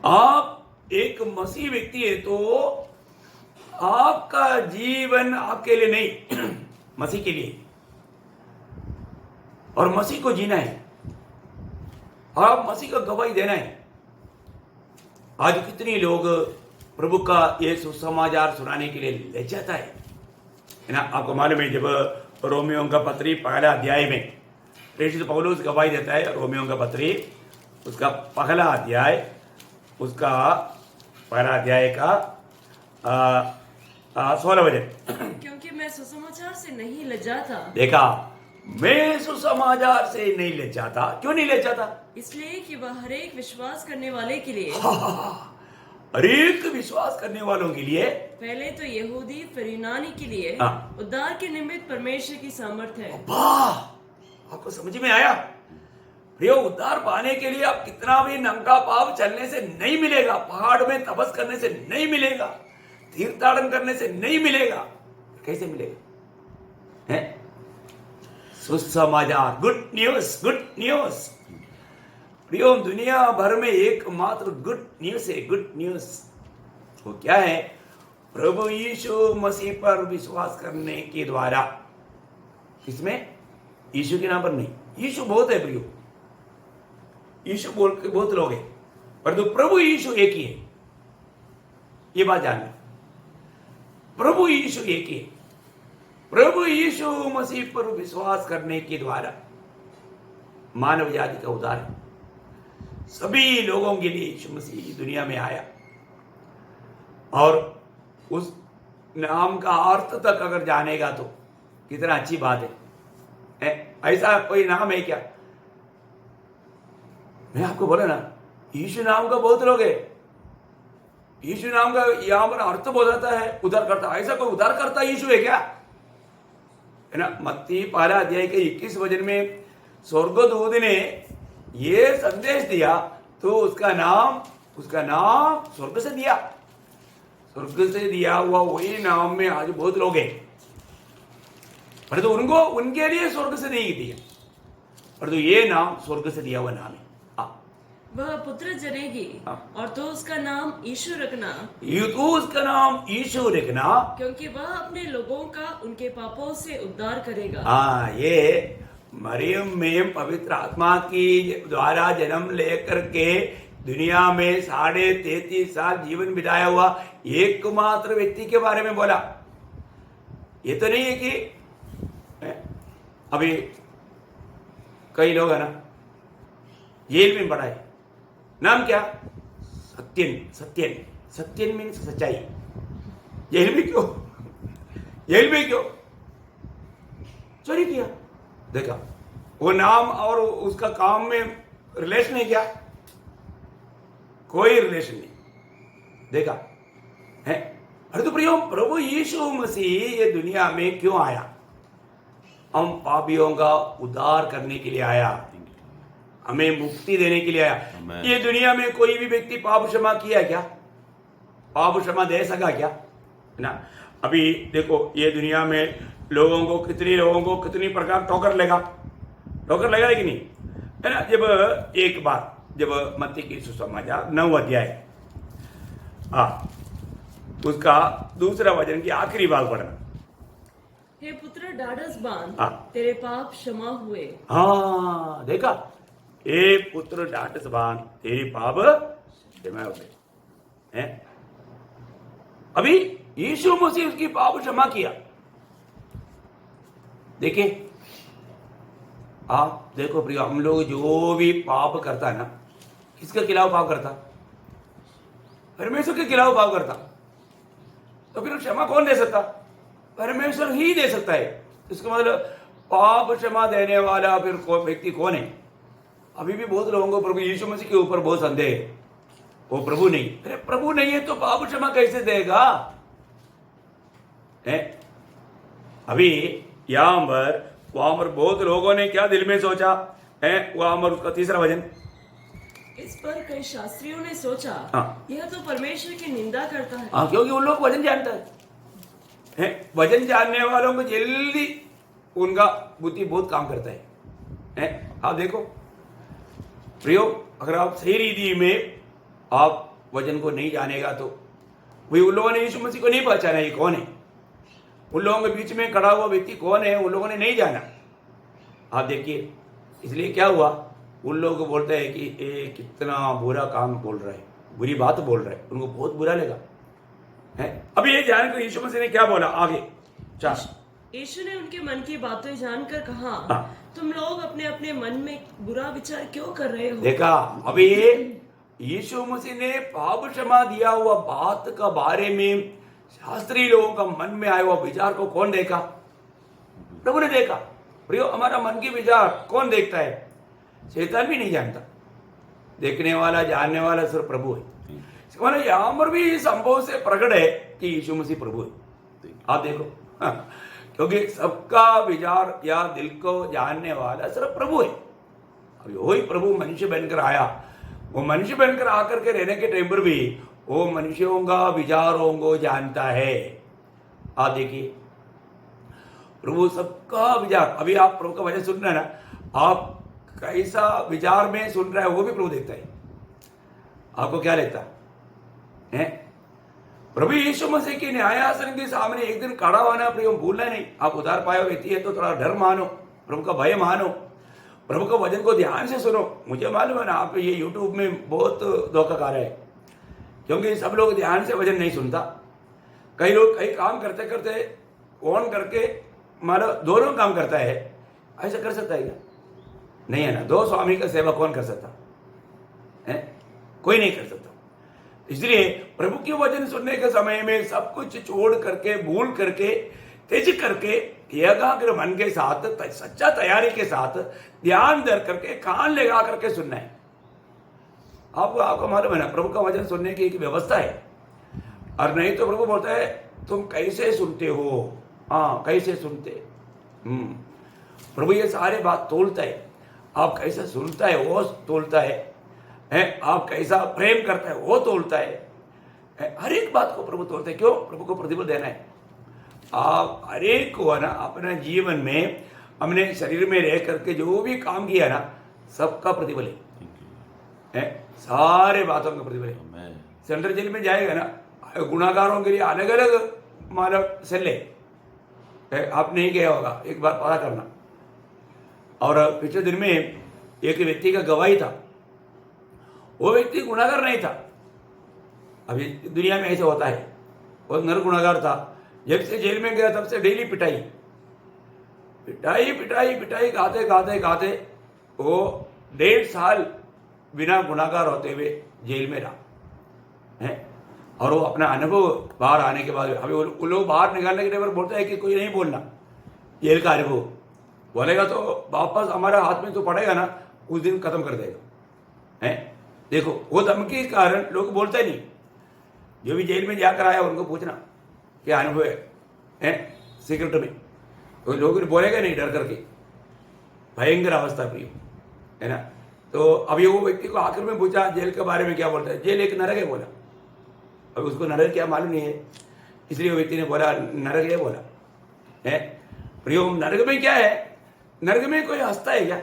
आप एक मसीह व्यक्ति है तो आपका जीवन आपके लिए नहीं, मसीह के लिए, और मसीह को जीना है, आप मसीह का गवाही देना है। आज कितने लोग प्रभु का ये सुसमाचार सुनाने के लिए ले जाता है ना। आपको मालूम है, जब रोमियो का पत्री पहला अध्याय में प्रेषित पौलुस गवाही देता है, रोमियो का पत्री उसका पहला अध्याय, उसका पहला अध्याय का 16 वचन। क्योंकि मैं सुसमाचार से नहीं लज्जाता। देखा, मैं सुसमाचार से नहीं लज्जाता। क्यों नहीं लज्जाता? इसलिए कि वह हर एक विश्वास करने वाले के लिए, हर एक विश्वास करने वालों के लिए, पहले तो यहूदी फिर यूनानी के लिए उद्धार के निमित्त परमेश्वर की सामर्थ है। आपको समझ में आया? प्रियो, उद्धार पाने के लिए आप कितना भी नंगा पाव चलने से नहीं मिलेगा, पहाड़ में तपस करने से नहीं मिलेगा, तीर्थाटन करने से नहीं मिलेगा। कैसे मिलेगा? है सुसमाचार, गुड न्यूज, गुड न्यूज। प्रियो, दुनिया भर में एकमात्र गुड न्यूज है, गुड न्यूज। वो क्या है? प्रभु यीशु मसीह पर विश्वास करने के द्वारा। किसमें? यीशु के नाम पर नहीं। यीशु बहुत है प्रियो, यीशु बोल के बहुत लोग हैं, परंतु प्रभु यीशु एक ही है। ये बात जानना, प्रभु यीशु एक ही है। प्रभु यीशु मसीह पर विश्वास करने के द्वारा मानव जाति का उद्धार है। सभी लोगों के लिए यीशु मसीह दुनिया में आया, और उस नाम का अर्थ तक अगर जानेगा तो कितना अच्छी बात है। ऐसा कोई नाम है क्या? मैं आपको बोला ना, यीशु नाम का बहुत लोग है। यीशु नाम का यहां पर अर्थ बोलता है उद्धार करता। ऐसा कोई उद्धार करता यीशु है क्या? है ना। मत्ती पहला अध्याय के 21 वचन में स्वर्गदूत ने ये संदेश दिया, तो उसका नाम स्वर्ग से दिया, स्वर्ग से दिया हुआ वही नाम में आज बहुत लोग हैं, परंतु उनको उनके लिए स्वर्ग से नहीं दिया, परंतु ये नाम स्वर्ग से दिया हुआ नाम है। वह पुत्र जनेगी, और तो उसका नाम यीशु रखना, तो उसका नाम यीशु रखना, क्योंकि वह अपने लोगों का उनके पापों से उद्धार करेगा। ये मरियम में पवित्र आत्मा की द्वारा जन्म लेकर के दुनिया में 33.5 साल जीवन बिताया हुआ एकमात्र व्यक्ति के बारे में बोला। ये तो नहीं है कि अभी कई लोग है ना जेल में पड़ा है, नाम क्या? सत्यन। सत्यन, सत्यन मीन्स सच्चाई। जेल में क्यों? जेल में क्यों? चोरी किया। देखा, वो नाम और उसका काम में रिलेशन है क्या? कोई रिलेशन नहीं। देखा है। अरे तो प्रियो, प्रभु यीशु मसीह ये दुनिया में क्यों आया? हम पापियों का उद्धार करने के लिए आया, हमें मुक्ति देने के लिए आया। Amen. ये दुनिया में कोई भी व्यक्ति पाप क्षमा किया क्या? पाप क्षमा दे सका क्या? है ना? अभी देखो ये दुनिया में लोगों को कितनी प्रकार ठोकर लेगा लेकिन नहीं, है ना? जब एक बार जब मत्ती की सुसमाचार 9 अध्याय उसका दूसरा वचन की आखिरी बात पढ़ना। हे पुत्र ढाढ़स बांध, हाँ। तेरे पाप क्षमा हुए। हाँ देखा, ए पुत्र ढाढ़स बांध, तेरे पाप क्षमा हुए हैं। अभी यीशु मसीह उसकी पाप क्षमा किया। देखिए आप देखो प्रिय, हम लोग जो भी पाप करता है ना, किसके खिलाफ पाप करता? परमेश्वर के खिलाफ पाप करता। तो फिर क्षमा कौन दे सकता? परमेश्वर ही दे सकता है। इसका मतलब पाप क्षमा देने वाला फिर व्यक्ति कौन है? अभी भी बहुत लोगों को प्रभु यीशु मसीह के ऊपर बहुत संदेह है, वो प्रभु नहीं। अरे प्रभु नहीं है तो पाप क्षमा कैसे देगा? है? अभी यहां पर वहां पर बहुत लोगों ने क्या दिल में सोचा है? वहां पर उसका तीसरा वचन, इस पर कई शास्त्रियों ने सोचा, हाँ। यह तो परमेश्वर की निंदा करता है। हाँ, क्योंकि उन लोग वचन जानता है। वचन जानने वालों को जल्दी उनका बुद्धि बहुत काम करता है? आप देखो प्रियो, अगर आप सही रीति में आप वचन को नहीं जानेगा तो वही उन लोगों ने यीशु मसीह को नहीं पहचाना ये कौन है, उन लोगों के बीच में खड़ा हुआ व्यक्ति कौन है, उन लोगों ने नहीं जाना। आप देखिए, इसलिए क्या हुआ, उन लोगों को बोलते हैं कि ये कितना बुरा काम बोल रहा है, बुरी बात बोल रहा है, उनको बहुत बुरा लगा है। अभी ये जानकर यीशु मसीह ने क्या बोला आगे 4, यीशु ने उनके मन की बातें जानकर कहा, हाँ। तुम लोग अपने अपने मन में बुरा विचार क्यों कर रहे हो? देखा, अभी यीशु मसीह ने पाप क्षमा दिया हुआ बात का बारे में शास्त्री लोगों का मन में आया हुआ विचार को कौन देखा? प्रभु ने देखा। प्रियो, हमारा मन की विचार कौन देखता है? शैतान भी नहीं जानता, देखने वाला जानने वाला सिर्फ प्रभु है। मतलब यहां पर भी इस संभव से प्रकट है कि यीशु मसीह प्रभु है। आप देखो, क्योंकि सबका विचार या दिल को जानने वाला सिर्फ प्रभु है। अभी वही प्रभु मनुष्य बनकर आया, वो मनुष्य बनकर आकर के रहने के टाइम पर भी वो मनुष्यों का विचारों को जानता है। आप देखिए, प्रभु सबका विचार, अभी आप प्रभु का वचन सुन रहे हैं ना, आप कैसा विचार में सुन रहा है वो भी प्रभु देखता है। आपको क्या लगता है? प्रभु यीशु मसीह के न्यायासन के सामने एक दिन खड़ा होना प्रिय भूलना नहीं। आप उधार पाया व्यक्ति है तो थोड़ा डर मानो, प्रभु का भय मानो, प्रभु का वचन को ध्यान से सुनो। मुझे मालूम है ना, आप ये यूट्यूब में बहुत धोखा खा रहे हैं, क्योंकि सब लोग ध्यान से वचन नहीं सुनता। कई लोग कई काम करते करते ऑन करके मानो दोनों काम करता है। ऐसा कर सकता है क्या? नहीं है ना। दो स्वामी का सेवा कौन कर सकता है? कोई नहीं कर सकता। इसलिए प्रभु के वचन सुनने के समय में सब कुछ छोड़ करके, भूल करके, तेज करके, एकाग्र मन के साथ, सच्चा तैयारी के साथ, ध्यान धर करके, कान लगा करके सुनना है। आपको मालूम है ना, प्रभु का वचन सुनने की एक व्यवस्था है। और नहीं तो प्रभु बोलता है तुम कैसे सुनते हो? हाँ, कैसे सुनते? प्रभु ये सारे बात तोलता है। आप कैसा सुनता है वो तोलता है, आप कैसा प्रेम करता है वो तोलता है। हर एक बात को प्रभु तोलता है। क्यों? प्रभु को प्रतिफल देना है। आप हर एक को ना अपने जीवन में, हमने शरीर में रह करके जो भी काम किया ना, सबका प्रतिफल है। सारे बातों का प्रतिफल है। सेंट्रल जेल में जाएगा ना, गुनाहगारों के लिए अलग अलग मानव सेल है। आप नहीं गया होगा, एक बार पता करना। और पिछले दिन में एक व्यक्ति का गवाही था, वो व्यक्ति गुनाहगार नहीं था। अभी दुनिया में ऐसा होता है, वो नर गुनाहगार था। जब से जेल में गया तब से डेली पिटाई पिटाई पिटाई पिटाई, गाते गाते गाते वो 1.5 साल बिना गुनाहगार होते हुए जेल में रहा है। और वो अपना अनुभव बाहर आने के बाद, अभी वो लोग बाहर निकालने के टाइम पर बोलता है कि कोई नहीं बोलना, जेल का अनुभव बोलेगा तो वापस हमारे हाथ में तो पड़ेगा ना, उस दिन खत्म कर देगा। है देखो, वो धमकी के कारण लोग बोलते नहीं। जो भी जेल में जाकर आया उनको पूछना क्या अनुभव है सीक्रेट में। तो लोग बोलेगा नहीं डर करके, भयंकर अवस्था प्रियो, है ना। तो अभी वो व्यक्ति को आखिर में पूछा जेल के बारे में क्या बोलता है, जेल एक नरक है बोला। अब उसको नरक क्या मालूम नहीं है, इसलिए वो व्यक्ति ने बोला नरक है बोला है। प्रियो नरक में क्या है, नरक में कोई हंसता है क्या?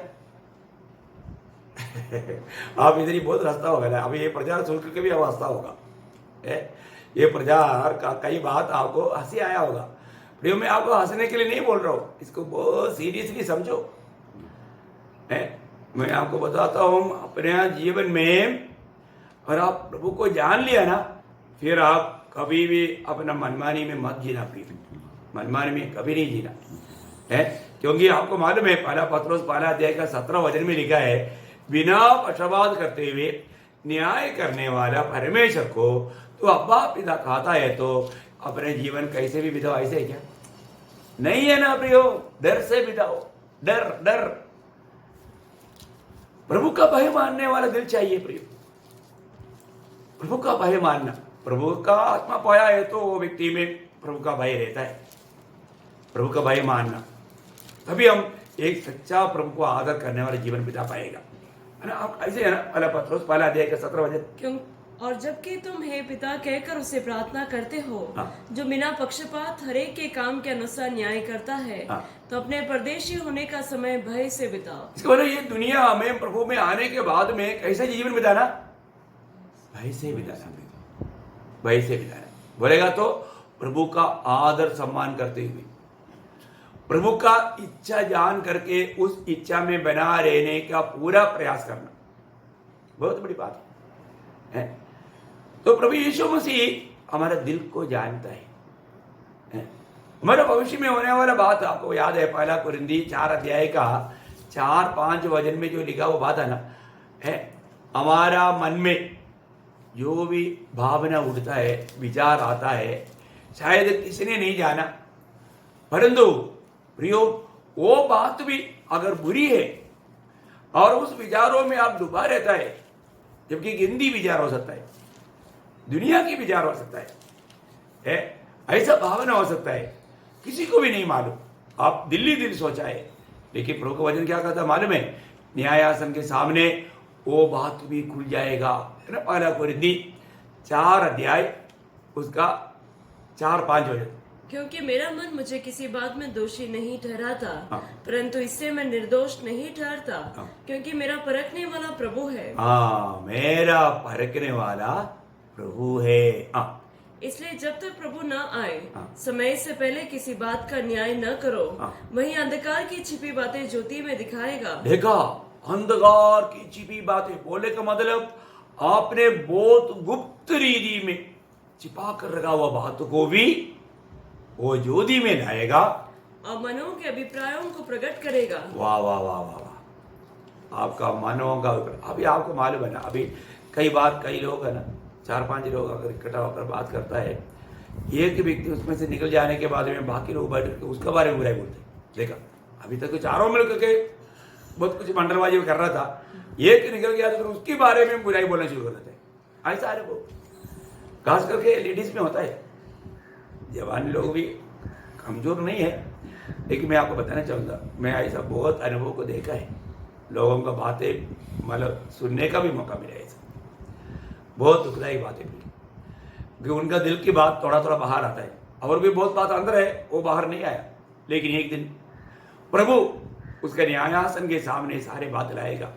आप इधर ही बहुत हंसता होगा ना, अभी ये प्रचार सुन करके भी अब हंसता होगा है। ये प्रचार का कई बात आपको हंसी आया होगा। प्रियो मैं आपको हंसने के लिए नहीं बोल रहा हूँ, इसको बहुत सीरियसली समझो है। मैं आपको बताता हूँ अपने जीवन में, और आप प्रभु को जान लिया ना, फिर आप कभी भी अपना मनमानी में मत जीना प्रिय, मनमानी में कभी नहीं जीना है। क्योंकि आपको मालूम है पहला पत्रोस पहला अध्याय का 17 वचन में लिखा है, बिना पक्षपात करते हुए न्याय करने वाला परमेश्वर को तो अब्बा पिता खाता है, तो अपने जीवन कैसे भी बिताओ, ऐसे है क्या? नहीं है ना प्रियो, डर से बिताओ, डर डर। प्रभु का भय मानने वाला दिल चाहिए प्रियो, प्रभु का भय मानना। प्रभु का आत्मा पाया है तो वो व्यक्ति में प्रभु का भय रहता है, प्रभु का भय मानना, तभी हम एक सच्चा प्रभु को आदर करने वाला जीवन बिता पाएगा, है ना। आप ऐसे है ना, पहला पत्रोस पहला अध्याय का 17 वचन, क्यों और जबकि तुम हे पिता कहकर उसे प्रार्थना करते हो, जो बिना पक्षपात हरेक के काम के अनुसार न्याय करता है, तो अपने परदेशी होने का समय भय से बिताओ। इसका मतलब ये दुनिया में प्रभु में आने के बाद में कैसा जीवन बिताना, भय से बिताना, भय से बिताना। बोलेगा तो प्रभु का आदर सम्मान करते हुए, प्रभु का इच्छा जान करके उस इच्छा में बना रहने का पूरा प्रयास करना, बहुत बड़ी बात है। तो प्रभु यीशु मसीह हमारा दिल को जानता है। हमारा भविष्य में होने वाला बात आपको याद है, पहला कुरिन्थी 4 अध्याय का 4-5 वचन में जो लिखा वो बात है ना, है हमारा मन में जो भी भावना उठता है, विचार आता है, शायद किसी ने नहीं जाना, परंतु प्रियो वो बात भी अगर बुरी है और उस विचारों में आप डूबा रहता है, जबकि गंदी विचार हो सकता है, दुनिया की विचार हो सकता है, ऐसा भावना हो सकता है, किसी को भी नहीं मालूम, आप दिल्ली दिल सोचा है, लेकिन प्रभु का वचन क्या कहता मालूम है, न्यायासन के सामने वो बात भी खुल जाएगा, है ना। पहला कुरिन्थी 4 अध्याय उसका 4-5 वचन, क्योंकि मेरा मन मुझे किसी बात में दोषी नहीं ठहराता, परंतु इससे मैं निर्दोष नहीं ठहरता, क्योंकि मेरा परखने वाला प्रभु है। हाँ, मेरा परखने वाला प्रभु है। इसलिए जब तक प्रभु न आए, समय से पहले किसी बात का न्याय न करो, वही अंधकार की छिपी बातें ज्योति में दिखाएगा। देखा, अंधकार की छिपी बातें बोले का मतलब आपने बहुत गुप्त रीति में छिपा कर रखा हुआ बातों को भी वो ज्योति में लाएगा और मनों के अभिप्रायों को प्रकट करेगा। वाह वाह वाह वाह वाह, आपका मनों का अभी आपको मालूम है ना, अभी कई लोग है ना, 4-5 लोग अगर इकट्ठा होकर बात करता है, एक व्यक्ति उसमें से निकल जाने के बाद में बाकी लोग बैठ के उसके बारे में बुराई बोलते हैं। देखा, अभी तक तो चारों मिलकर के बहुत कुछ मंडलबाजी कर रहा था, एक निकल गया तो फिर उसके बारे में बुराई बोलना शुरू कर देते हैं। ऐसा है वो, खास करके लेडीज में होता है। जवान लोग भी कमजोर नहीं है, लेकिन मैं आपको बताना चाहूँगा, मैं ऐसा बहुत अनुभव को देखा है, लोगों का बातें मतलब सुनने का भी मौका मिला है, ऐसा बहुत दुखदायी बातें भी, क्योंकि उनका दिल की बात थोड़ा थोड़ा बाहर आता है, और भी बहुत बात अंदर है वो बाहर नहीं आया, लेकिन एक दिन प्रभु उसके न्यायासन के सामने सारे बात लाएगा।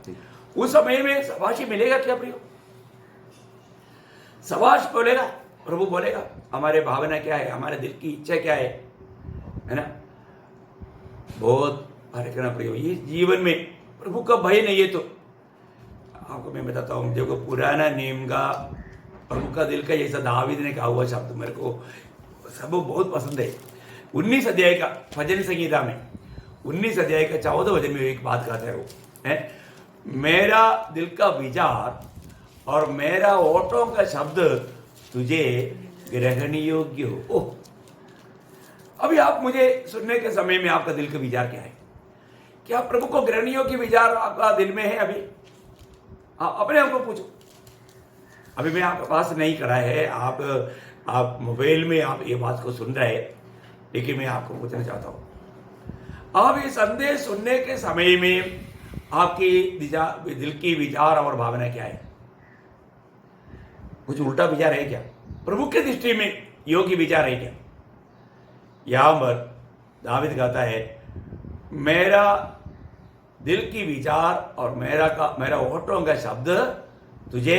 उस समय में शाबाशी मिलेगा क्या प्रियो? शाबाश बोलेगा, प्रभु बोलेगा हमारे भावना क्या है, हमारे दिल की इच्छा क्या है ना। बहुत परखना प्रियो, ये जीवन में प्रभु का भय नहीं है तो आपको मैं बताता हूँ, देखो पुराना नियम का प्रभु का दिल का जैसा दावीद ने कहा हुआ शब्द मेरे को सब बहुत पसंद है। 19 अध्याय का भजन संगीता में 19 अध्याय का 14 वचन में एक बात कहता है, वो है मेरा दिल का विचार और मेरा ओठों का शब्द तुझे ग्रहण योग्य हो। ओह, अभी आप मुझे सुनने के समय में आपका दिल का विचार क्या है? क्या प्रभु को ग्रहण योग्य विचार आपका दिल में है? अभी अपने आप को पूछो। अभी मैं आपके पास नहीं खड़ा है, आप मोबाइल में आप ये बात को सुन रहे हैं, लेकिन मैं आपको पूछना चाहता हूँ, अब ये संदेश सुनने के समय में आपकी दिल की विचार और भावना क्या है? कुछ उल्टा विचार है क्या? प्रभु की दृष्टि में योग्य विचार है क्या? यहां पर दावीद कहता है, मेरा दिल की विचार और मेरा होठों का शब्द तुझे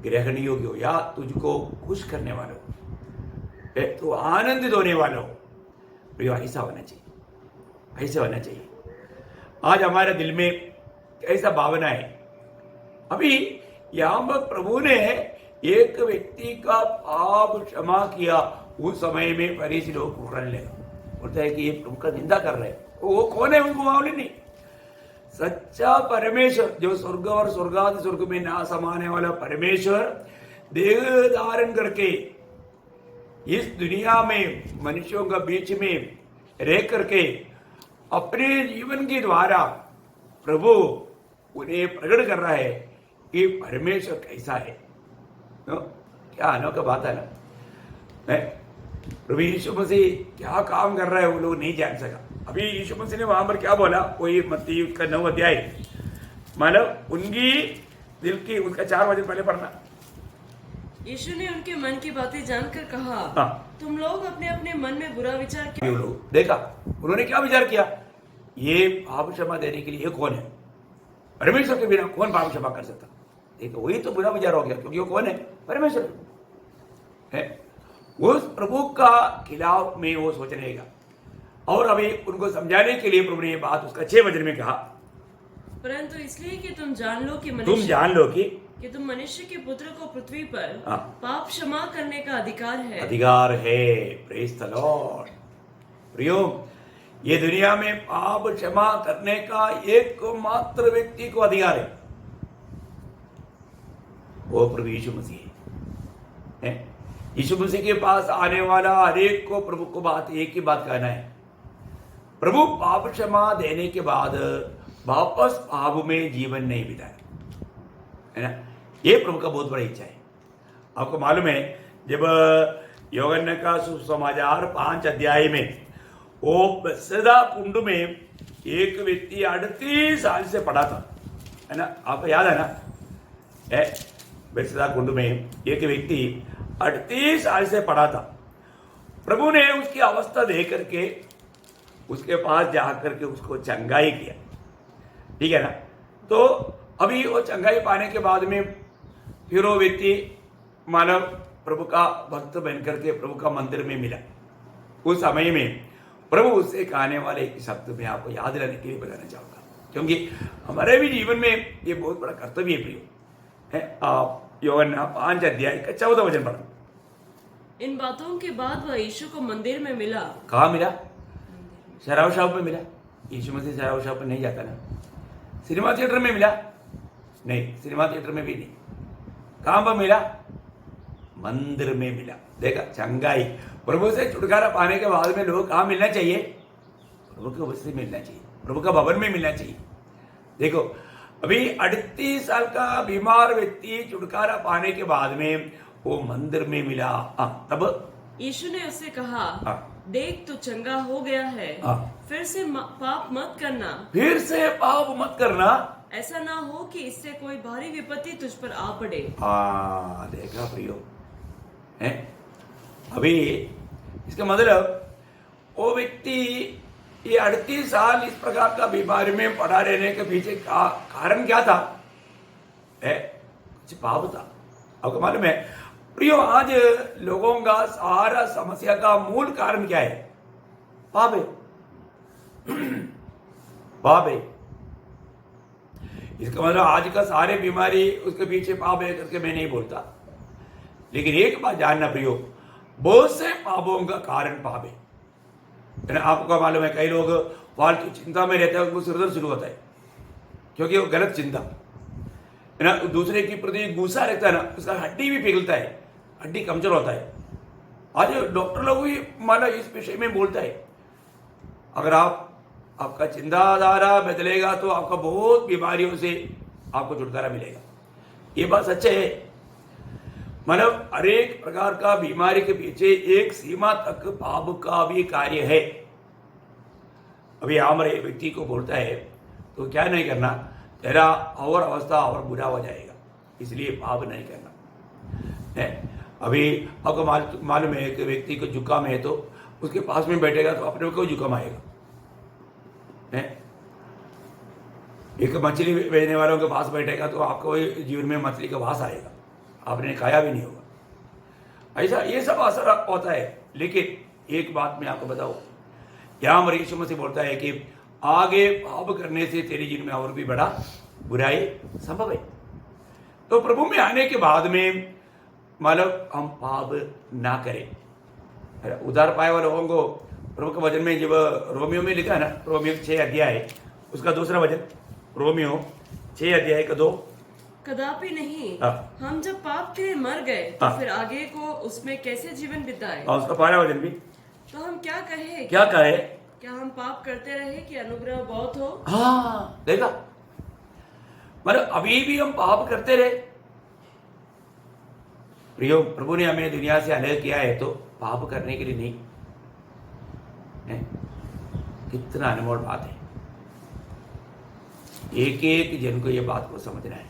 ग्रहण योग्य हो, या तुझको खुश करने वाला हो, तो आनंदित होने वाला हो। प्रियो, ऐसा होना चाहिए, ऐसे होना चाहिए। आज हमारे दिल में कैसा भावना है? अभी यहां पर प्रभु ने एक व्यक्ति का पाप क्षमा किया, उस समय में फरीसी लोग पकड़ ले, बोलता है कि ये प्रभु का निंदा कर रहे हैं। वो कौन है? उनको मालूम नहीं। सच्चा परमेश्वर, जो स्वर्ग और स्वर्गादि स्वर्ग में ना समाने वाला परमेश्वर, देह धारण करके इस दुनिया में मनुष्यों का बीच में रह करके अपने जीवन के द्वारा प्रभु उन्हें प्रकट कर रहा है कि परमेश्वर कैसा है। तो क्या अनोखा बात है ना। प्रभु यीशु मसीह क्या काम कर रहा है वो लोग नहीं जान सका। अभी यीशु मसीह ने वहां पर क्या बोला, कोई मत्ती उसका 9 अध्याय, मतलब उनकी दिल की, उसका 4 वचन पहले पढ़ना। यीशु ने उनके मन की बातें जानकर कहा, हाँ। तुम लोग अपने अपने मन में बुरा विचार क्यों? देखा उन्होंने क्या विचार किया, ये पाप क्षमा देने के लिए कौन है? परमेश्वर के बिना कौन पाप क्षमा कर सकता? देखो वही तो बुरा विचार हो गया, क्योंकि वो कौन है? परमेश्वर है। उस प्रभु का खिलाफ में वो सोचने का, और अभी उनको समझाने के लिए प्रभु ने ये बात उसका 6 वचन में कहा, परंतु इसलिए कि तुम जान लो कि तुम मनुष्य के पुत्र को पृथ्वी पर पाप क्षमा करने का अधिकार है। Praise the Lord. प्रियो, ये दुनिया में पाप क्षमा करने का एकमात्र व्यक्ति को अधिकार है, वो प्रभु यीशु मसीह है। यीशु मसीह के पास आने वाला हर एक को प्रभु को एक ही बात कहना है, प्रभु पाप क्षमा देने के बाद वापस पाप में जीवन नहीं बिताए, है ना। ये प्रभु का बहुत बड़ी इच्छा है। आपको मालूम है, जब यूहन्ना का सुसमाचार 5 अध्याय में वो बेथेस्दा कुंड में एक व्यक्ति 38 साल से पड़ा था, है ना। आपको याद है ना, बेथेस्दा कुंड में एक व्यक्ति 38 साल से पड़ा था। प्रभु ने उसकी अवस्था देख करके उसके पास जाकर के उसको चंगाई किया, ठीक है ना। तो अभी वो चंगाई पाने के बाद में फिर वो व्यक्ति मानव प्रभु का भक्त बनकर के प्रभु का मंदिर में मिला। उस समय में प्रभु उससे कहने वाले एक शब्द में आपको याद रहने के लिए बताना चाहूंगा, क्योंकि हमारे भी जीवन में ये बहुत बड़ा कर्तव्य प्रिय है। आप यूहन्ना 5 अध्याय का 14 वचन पढ़ो। इन बातों के बाद वह यीशु को मंदिर में मिला। कहाँ मिला? शराब शॉप में मिला। यीशु मसीह शराब शॉप में नहीं जाता ना। सिनेमा थिएटर में मिला? नहीं, सिनेमा थिएटर में भी नहीं। कहां पर मिला? मंदिर में मिला। देखा, चंगाई, प्रभु से छुटकारा पाने के बाद में लोग कहां मिलना चाहिए? प्रभु के वजह से मिलना चाहिए, प्रभु का भवन में मिलना चाहिए। देखो, अभी 38 साल का बीमार व्यक्ति छुटकारा पाने के बाद में वो मंदिर में मिला। तब यीशु ने उससे कहा, देख तू चंगा हो गया है, फिर से पाप मत करना। फिर से पाप मत करना, ऐसा ना हो कि इससे कोई भारी विपत्ति तुझ पर आ पड़े। देखा प्रियो, है अभी इसका मतलब वो व्यक्ति ये 38 साल इस प्रकार का बीमारी में पड़ा रहने के पीछे का कारण क्या था? कुछ पाप था। आपको मालूम है प्रियो, आज लोगों का सारा समस्या का मूल कारण क्या है? पाप है। पाप है। इसका मतलब आज का सारे बीमारी उसके पीछे पाप है करके मैं नहीं बोलता, लेकिन एक बात जानना प्रियो, बहुत से पापों का कारण पाप है। आपको मालूम है, कई लोग फालतू चिंता में रहते हैं, उनको सिरदर्द शुरू होता है क्योंकि वो गलत चिंता है ना। दूसरे की प्रति गुस्सा रहता है ना, उसका हड्डी भी पिघलता है, हड्डी कमजोर होता है। आज डॉक्टर लोग भी माना इस विषय में बोलता है, अगर आपका चिंताधारा बदलेगा तो आपका बहुत बीमारियों से आपको छुटकारा मिलेगा। ये बात सच है। मतलब हर एक प्रकार का बीमारी के पीछे एक सीमा तक पाप का भी कार्य है। अभी हमारे व्यक्ति को बोलता है तो क्या नहीं करना, तेरा और अवस्था और बुरा हो जाएगा, इसलिए पाप नहीं करना है। अभी आपको मालूम है, एक व्यक्ति को जुकाम है तो उसके पास में बैठेगा तो अपने को जुकाम आएगा है। एक मछली बेचने वालों के पास बैठेगा तो आपको जीवन में मछली का वास आएगा, आपने खाया भी नहीं होगा। ऐसा ये सब असर होता है। लेकिन एक बात मैं आपको बताऊं, यहाँ हमारे यीशु मसीह बोलता है कि आगे पाप करने से तेरे जीवन में और भी बड़ा बुराई संभव है। तो प्रभु में आने के बाद में मतलब हम पाप ना करें। उधार पाए वाले लोगों को प्रभु के वचन में जब रोमियो में लिखा है ना, रोमियो 6 अध्याय उसका दूसरा वचन, रोमियो 6 अध्याय का 2, कदापि नहीं। हाँ। हम जब पाप के लिए मर गए तो हाँ। फिर आगे को उसमें कैसे जीवन बिताए? और उसका पहला वचन भी तो हम क्या कहे? क्या कहे? क्या हम पाप करते रहे कि अनुग्रह बहुत हो? हाँ, देखा, मतलब अभी भी हम पाप करते रहे। प्रियो, प्रभु ने हमें दुनिया से अलग किया है तो पाप करने के लिए नहीं है। कितना अनमोल बात है। एक एक जन को यह बात को समझना है।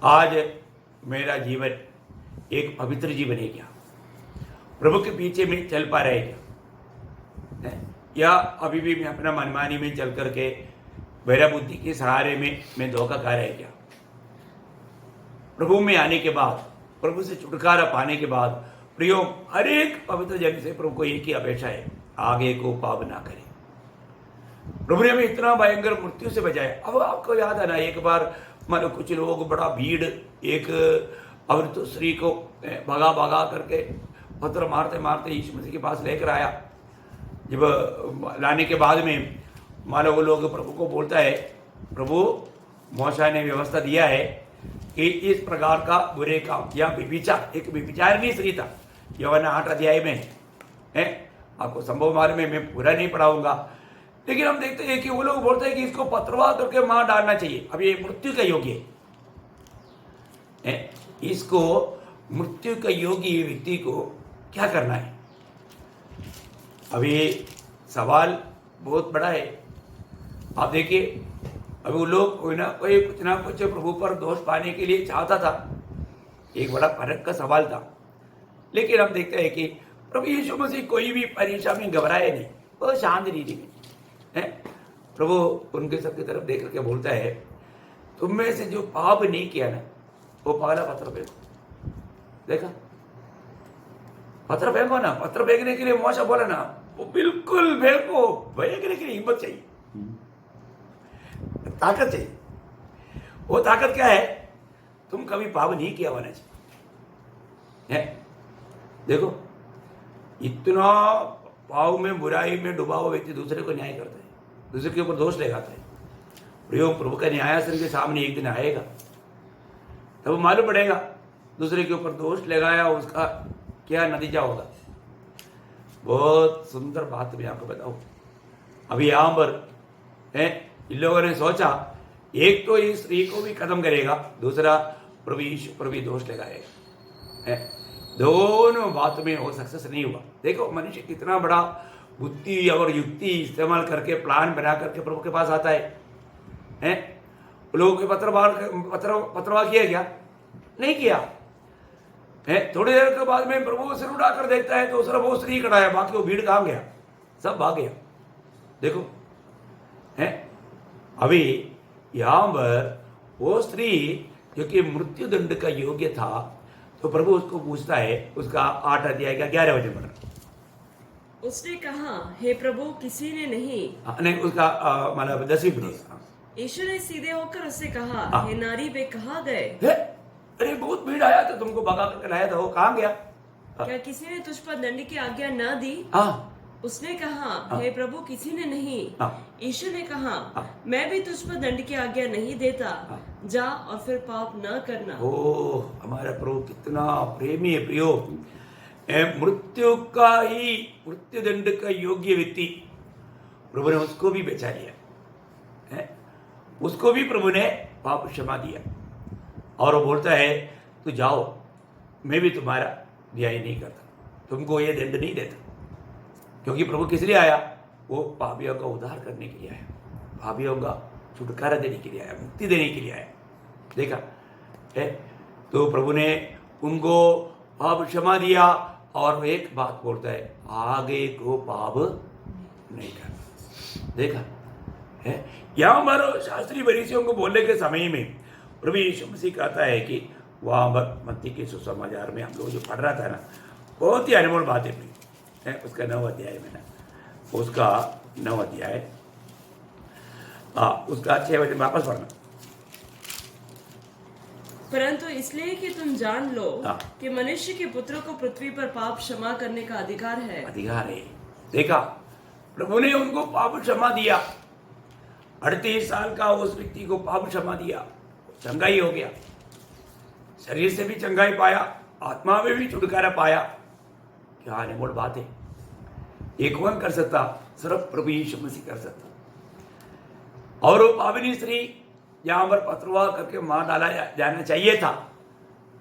आज मेरा जीवन एक पवित्र जीवन है क्या? प्रभु के पीछे में चल पा रहे क्या? या अभी भी मैं अपना मनमानी में चल करके मेरा बुद्धि के सहारे में मैं धोखा खा रहा है क्या? प्रभु में आने के बाद, प्रभु से छुटकारा पाने के बाद प्रियो, हर एक पवित्र जन से प्रभु को एक ही अपेक्षा है, आगे को पाप ना करे। प्रभु ने हमें इतना भयंकर मृत्यु से बचाया। अब आपको याद है ना, एक बार मतलब कुछ लोग बड़ा भीड़ एक अवृत स्त्री को भगा भगा करके पत्थर मारते मारते यीशु मसीह के पास लेकर आया। जब लाने के बाद में मानो वो लोग प्रभु को बोलता है, प्रभु मूसा ने व्यवस्था दिया है कि इस प्रकार का बुरे काम या व्यभिचार, एक व्यभिचारिणी स्त्री था, यूहन्ना 8 अध्याय में है। आपको संभव मार्ग में मैं पूरा नहीं पढ़ाऊंगा, लेकिन हम देखते हैं कि वो लोग बोलते हैं कि इसको पथरवाह करके मार डालना चाहिए। अब ये मृत्यु का योग्य है, इसको मृत्यु का योग्य व्यक्ति को क्या करना है? अभी सवाल बहुत बड़ा है। आप देखिए, अभी वो लोग कोई ना कोई कुछ ना कुछ प्रभु पर दोष पाने के लिए चाहता था। एक बड़ा फर्क का सवाल था। लेकिन हम देखते हैं कि प्रभु यीशु मसीह कोई भी परीक्षा में घबराए नहीं, बहुत शांत रीति में है। प्रभु उनके सबकी तरफ देख करके बोलता है, तुम में से जो पाप नहीं किया ना, वो पहला पत्थर फेंको। देखा, पत्थर फेंको ना। पत्थर फेंकने के लिए मूसा बोला ना, वो बिल्कुल फेंको। फेंकने के लिए हिम्मत चाहिए, ताकत चाहिए। वो ताकत क्या है? तुम कभी पाप नहीं किया होना चाहिए है। देखो, इतना पाप में, बुराई में डूबा हुआ व्यक्ति दूसरे को न्याय करता है, दूसरे के ऊपर दोष लगाता है। प्रभु का न्यायासन के सामने एक दिन आएगा, तब मालूम पड़ेगा दूसरे के ऊपर दोष लगाया उसका क्या नतीजा होगा। बहुत सुंदर बात मैं आपको बताऊं। अभी यहां पर है, इन लोगों ने सोचा एक तो इस स्त्री को भी खत्म करेगा, दूसरा प्रभु दोष लगाएगा है। दोनों बातों में वो सक्सेस नहीं हुआ। देखो, मनुष्य कितना बड़ा बुद्धि और युक्ति इस्तेमाल करके प्लान बना करके प्रभु के पास आता है। लोगों के पत्रवाह किया क्या? नहीं किया है। थोड़ी देर के बाद में प्रभु सिर उठा कर देखता है तो सिर्फ वो स्त्री खड़ा है, बाकी वो भीड़ कहाँ गया? सब भाग गया। देखो है, अभी यहां पर वो स्त्री क्योंकि मृत्यु दंड का योग्य था, तो प्रभु उसको पूछता है, उसका 8 अध्याय का 11 वचन पढ़। उसने कहा, हे प्रभु, किसी ने नहीं। उसका मतलब 10वीं पढ़ी। यीशु ने सीधे होकर उससे कहा, हे नारी, वे कहाँ गए? अरे बहुत भीड़ आया था, तुमको भगा करके लाया था, वो कहाँ गया? क्या किसी ने तुझ पर दंड की आज्ञा न दी? उसने कहा, हे प्रभु, किसी ने नहीं। यीशु ने कहा, मैं भी तुझ पर दंड की आज्ञा नहीं देता, जा और फिर पाप न करना। ओ, हमारा प्रभु कितना प्रेमी है प्रियो। मृत्यु का ही, मृत्यु दंड का योग्य व्यक्ति, प्रभु ने उसको भी बचा लिया है। उसको भी प्रभु ने पाप क्षमा दिया और वो बोलता है, तू जाओ, मैं भी तुम्हारा न्याय नहीं करता, तुमको ये दंड नहीं देता। क्योंकि प्रभु किस लिए आया? वो पापियों का उद्धार करने के लिए आया, पापियों का छुटकारा देने के लिए आया, मुक्ति देने के लिए आया। देखा है, तो प्रभु ने उनको पाप क्षमा दिया और एक बात बोलता है, आगे को पाप नहीं करना। देखा है, यहाँ पर शास्त्री फरीसियों को बोलने के समय में प्रभु यीशु मसीह कहता है कि वहाँ पर मत्ती के सुसमाचार में हम लोग जो पढ़ रहा था ना, बहुत ही अनमोल बातें है। उसका 9 अध्याय में ना, उसका 9 अध्याय उसका 6 वचन वापस पढ़ना। परंतु इसलिए कि तुम जान लो कि मनुष्य के पुत्र को पृथ्वी पर पाप क्षमा करने का अधिकार है। अधिकार है। देखा, प्रभु ने उनको पाप क्षमा दिया। 38 साल का उस व्यक्ति को पाप क्षमा दिया, चंगाई हो गया, शरीर से भी चंगाई पाया, आत्मा में भी छुटकारा पाया। क्या अनमोल बात है। ये कौन कर सकता? सिर्फ प्रभु यीशु मसीह कर सकता। और वो पावनी स्त्री यहाँ पर पथरवाह करके मार डाला जाना चाहिए था,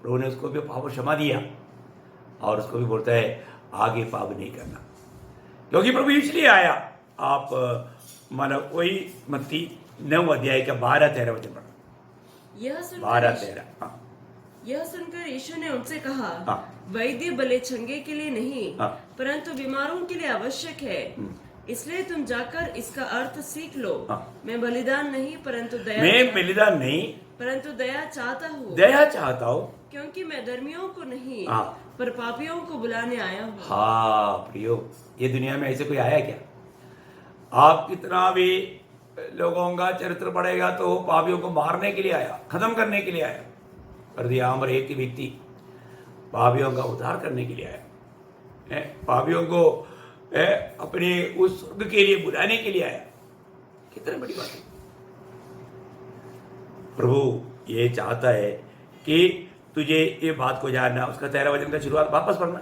प्रभु ने उसको भी पाप क्षमा दिया और उसको भी बोलता है आगे पाप नहीं करना, क्योंकि प्रभु इसलिए आया। आप मानो वही मत्ती 9 अध्याय का 12-13 वचन पढ़ो। यह सुनकर यीशु ने उनसे कहा, वैद्य भले चंगे के लिए नहीं परंतु बीमारों के लिए आवश्यक है। इसलिए तुम जाकर इसका अर्थ सीख लो। मैं बलिदान नहीं परंतु दया चाहता हूँ, क्योंकि मैं धर्मियों को नहीं पर पापियों को बुलाने आया हूँ। हाँ प्रियो, ये दुनिया में ऐसे कोई आया क्या? आप कितना भी लोगों का चरित्र पढ़ेगा तो पापियों को मारने के लिए आया, खत्म करने के लिए आया। पर यहाँ पर एक व्यक्ति पापियों का उद्धार करने के लिए आया, पापियों को अपने उस स्वर्ग के लिए बुलाने के लिए आया। कितनी बड़ी बात है। प्रभु ये चाहता है कि तुझे ये बात को जानना। उसका 13 वचन का शुरुआत वापस पढ़ना।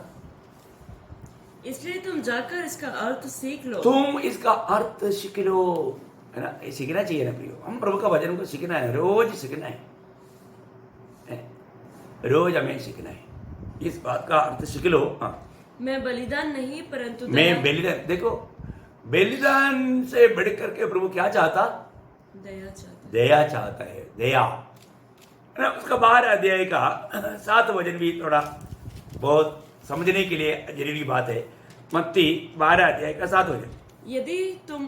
इसलिए तुम जाकर इसका अर्थ सीख लो। तुम इसका अर्थ सीख लो, है ना? ये सीखना चाहिए ना प्रियो। हम प्रभु का वचन को सीखना है, रोज सीखना है, रोज हमें सीखना है। इस बात का अर्थ सीख लो। मैं बलिदान नहीं परंतु देखो, बलिदान से बढ़ करके प्रभु क्या चाहता? दया चाहता है। दया, है ना? उसका 12 अध्याय का 7 वचन भी थोड़ा बहुत समझने के लिए जरूरी बात है। मत्ती 12 अध्याय का 7 वचन। यदि तुम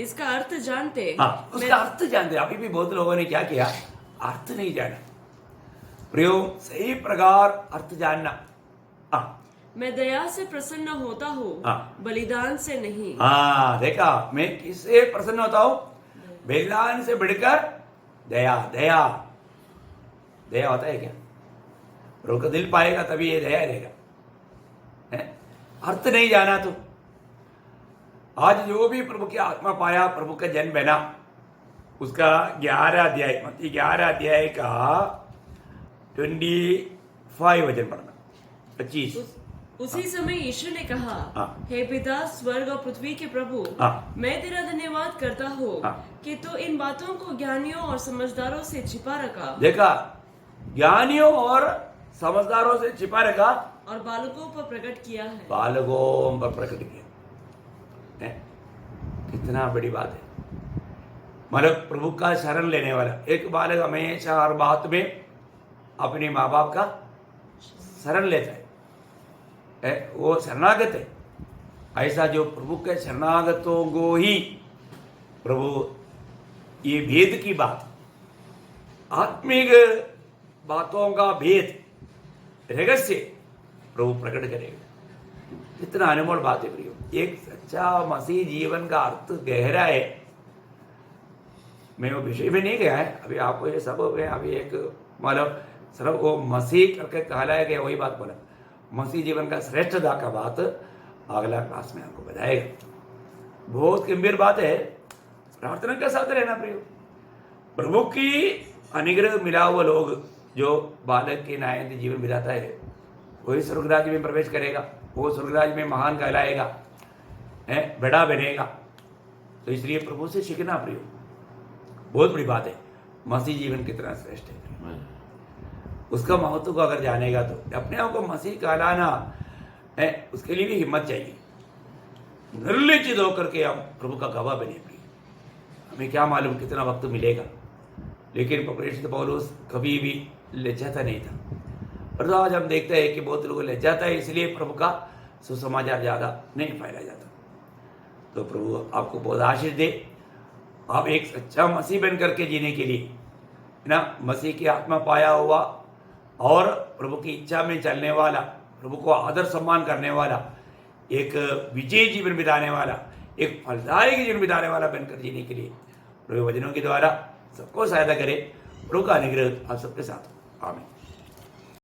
इसका अर्थ जानते। उसका अर्थ जानते। अभी भी बहुत लोगों ने क्या किया? अर्थ नहीं जाना। प्रयोग सही प्रकार अर्थ जानना। मैं दया से प्रसन्न होता हूँ, बलिदान से नहीं। देखा, मैं किससे प्रसन्न होता हूँ? बलिदान से बढ़कर दया। दया होता है क्या? प्रभु का दिल पाएगा तभी ये दया रहेगा। अर्थ नहीं जाना तो आज जो भी प्रभु की आत्मा पाया, प्रभु का जन्म बना, उसका 11 अध्याय, मत्ती 11 अध्याय का 25 वचन पढ़ना। 25। उसी समय यीशु ने कहा, हे पिता, स्वर्ग और पृथ्वी के प्रभु, मैं तेरा धन्यवाद करता हूँ कि तू इन बातों को ज्ञानियों और समझदारों से छिपा रखा। देखा, ज्ञानियों और समझदारों से छिपा रखा और बालकों पर प्रकट किया है। बालकों पर प्रकट किया। कितना बड़ी बात है। मतलब प्रभु का शरण लेने वाला एक बालक हमेशा हर बात में अपने माँ बाप का शरण लेता है, वो शरणागत है। ऐसा जो प्रभु के शरणागतों को ही प्रभु ये भेद की बात, आत्मिक बातों का भेद, रहस्य प्रभु प्रकट करेगा। कितना अनमोल बात है प्रियो। एक सच्चा मसीह जीवन का अर्थ गहरा है। मैं वो विषय में नहीं गया है अभी, आपको ये सब में अभी एक मतलब सिर्फ वो मसीह करके कहलाया गया, वही बात बोला। मसीह जीवन का श्रेष्ठता का बात अगला क्लास में आपको बताएगा। बहुत गंभीर बात है। प्रार्थना के साथ रहना प्रियो। प्रभु की अनुग्रह मिला हुआ लोग जो बालक के नायक जीवन बिताता है, वही स्वर्गराज में प्रवेश करेगा, वो स्वर्गराज में महान कहलाएगा, बड़ा बनेगा। तो इसलिए प्रभु से सीखना प्रियो बहुत बड़ी बात है। मसीह जीवन कितना श्रेष्ठ है, उसका महत्व को अगर जानेगा तो अपने आप को मसीह कहलाना है, उसके लिए भी हिम्मत चाहिए। निर्लज्जित होकर के हम प्रभु का गवाह बने प्रिय। हमें क्या मालूम कितना वक्त मिलेगा, लेकिन प्रेषित पौलुस कभी भी लज्जाता नहीं था। पर तो आज हम देखते हैं कि बहुत लोग लज्जाता है, इसलिए प्रभु का सुसमाचार ज़्यादा नहीं फैला जाता। तो प्रभु आपको बहुत आशीष दे, आप एक सच्चा मसीह बन करके जीने के लिए है ना, मसीह की आत्मा पाया हुआ और प्रभु की इच्छा में चलने वाला, प्रभु को आदर सम्मान करने वाला, एक विजयी जीवन बिताने वाला, एक फलदायक जीवन बिताने वाला बनकर जीने के लिए प्रभु वचनों के द्वारा सबको सहायता करे। प्रभु का अनुग्रह आप सबके साथ हो। आमीन।